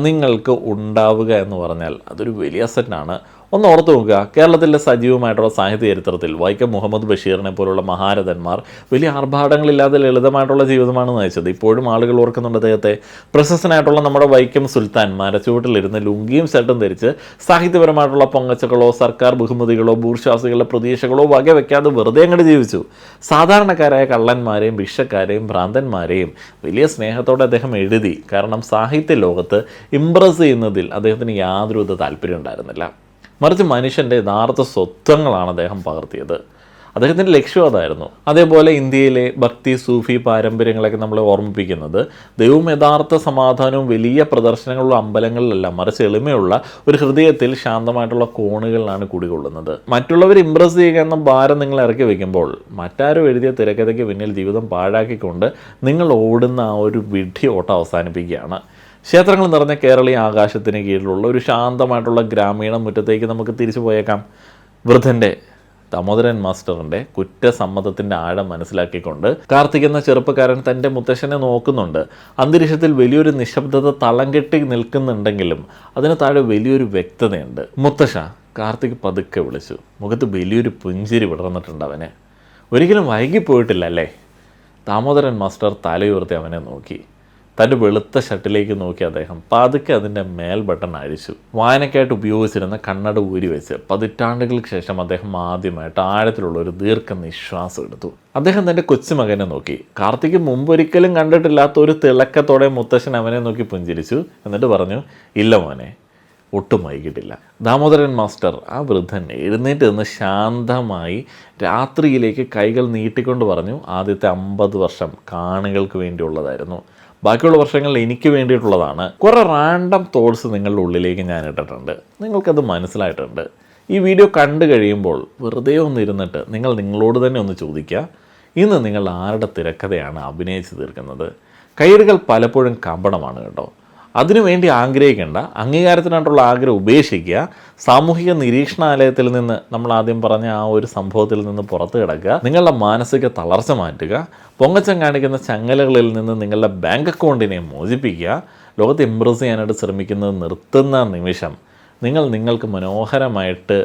നിങ്ങൾക്ക് ഉണ്ടാവുക എന്ന് പറഞ്ഞാൽ അതൊരു വലിയ അസറ്റാണ്. ഒന്ന് ഓർത്ത് നോക്കുക, കേരളത്തിലെ സജീവമായിട്ടുള്ള സാഹിത്യ ചരിത്രത്തിൽ വൈക്കം മുഹമ്മദ് ബഷീറിനെ പോലുള്ള മഹാരഥന്മാർ വലിയ ആർഭാടങ്ങളില്ലാതെ ലളിതമായിട്ടുള്ള ജീവിതമാണ് നയിച്ചത്. ഇപ്പോഴും ആളുകൾ ഓർക്കുന്നുണ്ട് അദ്ദേഹത്തെ. പ്രശസ്തനായിട്ടുള്ള നമ്മുടെ വൈക്കം സുൽത്താൻ മരച്ചുവട്ടിലിരുന്ന് ലുങ്കിയും സെട്ടും ധരിച്ച് സാഹിത്യപരമായിട്ടുള്ള പൊങ്ങച്ചകളോ സർക്കാർ ബഹുമതികളോ ബൂർഷാസികളുടെ പ്രതീക്ഷകളോ വകവെക്കാതെ വെറുതെ അങ്ങോട്ട് ജീവിച്ചു. സാധാരണക്കാരായ കള്ളന്മാരെയും ഭിക്ഷക്കാരെയും ഭ്രാന്തന്മാരെയും വലിയ സ്നേഹത്തോടെ അദ്ദേഹം എഴുതി. കാരണം സാഹിത്യ ലോകത്ത് ഇംപ്രസ് ചെയ്യുന്നതിൽ അദ്ദേഹത്തിന് യാതൊരു താല്പര്യം ഉണ്ടായിരുന്നില്ല. മറിച്ച് മനുഷ്യൻ്റെ യഥാർത്ഥ സ്വത്വങ്ങളാണ് അദ്ദേഹം പകർത്തിയത്. അദ്ദേഹത്തിൻ്റെ ലക്ഷ്യം അതായിരുന്നു. അതേപോലെ ഇന്ത്യയിലെ ഭക്തി സൂഫി പാരമ്പര്യങ്ങളൊക്കെ നമ്മളെ ഓർമ്മിപ്പിക്കുന്നത് ദൈവം യഥാർത്ഥ സമാധാനവും വലിയ പ്രദർശനങ്ങളുള്ള അമ്പലങ്ങളിലല്ല, മറിച്ച് എളിമയുള്ള ഒരു ഹൃദയത്തിൽ ശാന്തമായിട്ടുള്ള കോണുകളിലാണ് കുടികൊള്ളുന്നത്. മറ്റുള്ളവർ ഇംപ്രസ് ചെയ്യുക എന്ന ഭാരം നിങ്ങൾ ഇറക്കി വയ്ക്കുമ്പോൾ മറ്റാരും എഴുതിയ തിരക്കഥയ്ക്ക് പിന്നിൽ ജീവിതം പാഴാക്കിക്കൊണ്ട് നിങ്ങൾ ഓടുന്ന ആ ഒരു വിഡ്ഢി ഓട്ടം അവസാനിപ്പിക്കുകയാണ്. ക്ഷേത്രങ്ങൾ നിറഞ്ഞ കേരളീയ ആകാശത്തിന് കീഴിലുള്ള ഒരു ശാന്തമായിട്ടുള്ള ഗ്രാമീണ മുറ്റത്തേക്ക് നമുക്ക് തിരിച്ചു പോയേക്കാം. വൃദ്ധൻ്റെ ദാമോദരൻ മാസ്റ്ററിൻ്റെ കുറ്റസമ്മതത്തിൻ്റെ ആഴം മനസ്സിലാക്കിക്കൊണ്ട് കാർത്തിക് എന്ന ചെറുപ്പക്കാരൻ തൻ്റെ മുത്തശ്ശനെ നോക്കുന്നുണ്ട്. അന്തരീക്ഷത്തിൽ വലിയൊരു നിശബ്ദത തളം കെട്ടി നിൽക്കുന്നുണ്ടെങ്കിലും അതിന് താഴെ വലിയൊരു വ്യക്തതയുണ്ട്. മുത്തശ്ശ, കാർത്തിക് പതുക്കെ വിളിച്ചു. മുഖത്ത് വലിയൊരു പുഞ്ചിരി വിടർന്നിട്ടുണ്ട് അവന്. ഒരിക്കലും വൈകിപ്പോയിട്ടില്ല അല്ലേ? ദാമോദരൻ മാസ്റ്റർ തലയുയർത്തി അവനെ നോക്കി. തൻ്റെ വെളുത്ത ഷർട്ടിലേക്ക് നോക്കി അദ്ദേഹം പതുക്കെ അതിൻ്റെ മേൽ ബട്ടൺ അഴിച്ചു. വായനയ്ക്കായിട്ട് ഉപയോഗിച്ചിരുന്ന കണ്ണട ഊരി വെച്ച് പതിറ്റാണ്ടുകൾക്ക് ശേഷം അദ്ദേഹം ആദ്യമായിട്ട് ആഴത്തിലുള്ള ഒരു ദീർഘനിശ്വാസം എടുത്തു. അദ്ദേഹം തൻ്റെ കൊച്ചുമകനെ നോക്കി. കാർത്തിക് മുമ്പൊരിക്കലും കണ്ടിട്ടില്ലാത്ത ഒരു തിളക്കത്തോടെ മുത്തശ്ശൻ അവനെ നോക്കി പുഞ്ചിരിച്ചു. എന്നിട്ട് പറഞ്ഞു, ഇല്ല മോനെ, ഒട്ടും വൈകിട്ടില്ല. ദാമോദരൻ മാസ്റ്റർ, ആ വൃദ്ധൻ എഴുന്നേറ്റ് നിന്ന് ശാന്തമായി രാത്രിയിലേക്ക് കൈകൾ നീട്ടിക്കൊണ്ട് പറഞ്ഞു, ആദ്യത്തെ 50 വർഷം കാണികൾക്ക് വേണ്ടിയുള്ളതായിരുന്നു, ബാക്കിയുള്ള വർഷങ്ങൾ എനിക്ക് വേണ്ടിയിട്ടുള്ളതാണ്. കുറേ റാൻഡം തോട്ട്സ് നിങ്ങളുടെ ഉള്ളിലേക്ക് ഞാൻ ഇട്ടിട്ടുണ്ട്. നിങ്ങൾക്കത് മനസ്സിലായിട്ടുണ്ട്. ഈ വീഡിയോ കണ്ടു കഴിയുമ്പോൾ വെറുതെ ഒന്നിരുന്നിട്ട് നിങ്ങൾ നിങ്ങളോട് തന്നെ ഒന്ന് ചോദിക്കുക, ഇന്ന് നിങ്ങൾ ആരുടെ തിരക്കഥയാണ് അഭിനയിച്ച് തീർക്കുന്നത്? കയ്യടികൾ പലപ്പോഴും കപടമാണ് കേട്ടോ. അതിനുവേണ്ടി ആഗ്രഹിക്കേണ്ട, അംഗീകാരത്തിനായിട്ടുള്ള ആഗ്രഹം ഉപേക്ഷിക്കുക. സാമൂഹിക നിരീക്ഷണാലയത്തിൽ നിന്ന്, നമ്മൾ ആദ്യം പറഞ്ഞ ആ ഒരു സംഭവത്തിൽ നിന്ന് പുറത്ത് കിടക്കുക. നിങ്ങളുടെ മാനസിക തളർച്ച മാറ്റുക. പൊങ്ങച്ചം കാണിക്കുന്ന ചങ്ങലകളിൽ നിന്ന് നിങ്ങളുടെ ബാങ്ക് അക്കൗണ്ടിനെ മോചിപ്പിക്കുക. ലോകത്തെ ഇംപ്രസ് ചെയ്യാനായിട്ട് ശ്രമിക്കുന്നത് നിർത്തുന്ന നിമിഷം നിങ്ങൾക്ക് മനോഹരമായിട്ട്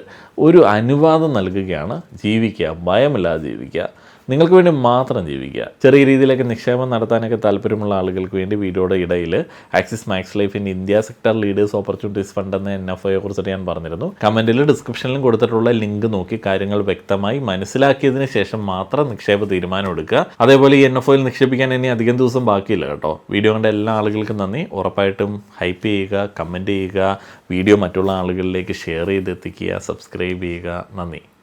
ഒരു അനുവാദം നൽകുകയാണ്. ജീവിക്കുക, ഭയമില്ലാതെ ജീവിക്കുക, നിങ്ങൾക്ക് വേണ്ടി മാത്രം ജീവിക്കുക. ചെറിയ രീതിയിലൊക്കെ നിക്ഷേപം നടത്താനൊക്കെ താല്പര്യമുള്ള ആളുകൾക്ക് വേണ്ടി വീഡിയോയുടെ ഇടയിൽ Axis Max Life in India sector leaders opportunities fund എന്ന NFOയെ കുറിച്ചിട്ട് ഞാൻ പറഞ്ഞിരുന്നു. കമൻറ്റിൽ ഡിസ്ക്രിപ്ഷനിലും കൊടുത്തിട്ടുള്ള ലിങ്ക് നോക്കി കാര്യങ്ങൾ വ്യക്തമായി മനസ്സിലാക്കിയതിന് ശേഷം മാത്രം നിക്ഷേപ തീരുമാനം എടുക്കുക. അതേപോലെ ഈ NFOയിൽ നിക്ഷേപിക്കാൻ ഇനി അധികം ദിവസം ബാക്കിയില്ല കേട്ടോ. വീഡിയോ കണ്ട എല്ലാ ആളുകൾക്കും നന്ദി. ഉറപ്പായിട്ടും ഹൈപ്പ് ചെയ്യുക, കമൻറ്റ് ചെയ്യുക, വീഡിയോ മറ്റുള്ള ആളുകളിലേക്ക് ഷെയർ ചെയ്തെത്തിക്കുക, സബ്സ്ക്രൈബ് ചെയ്യുക. നന്ദി.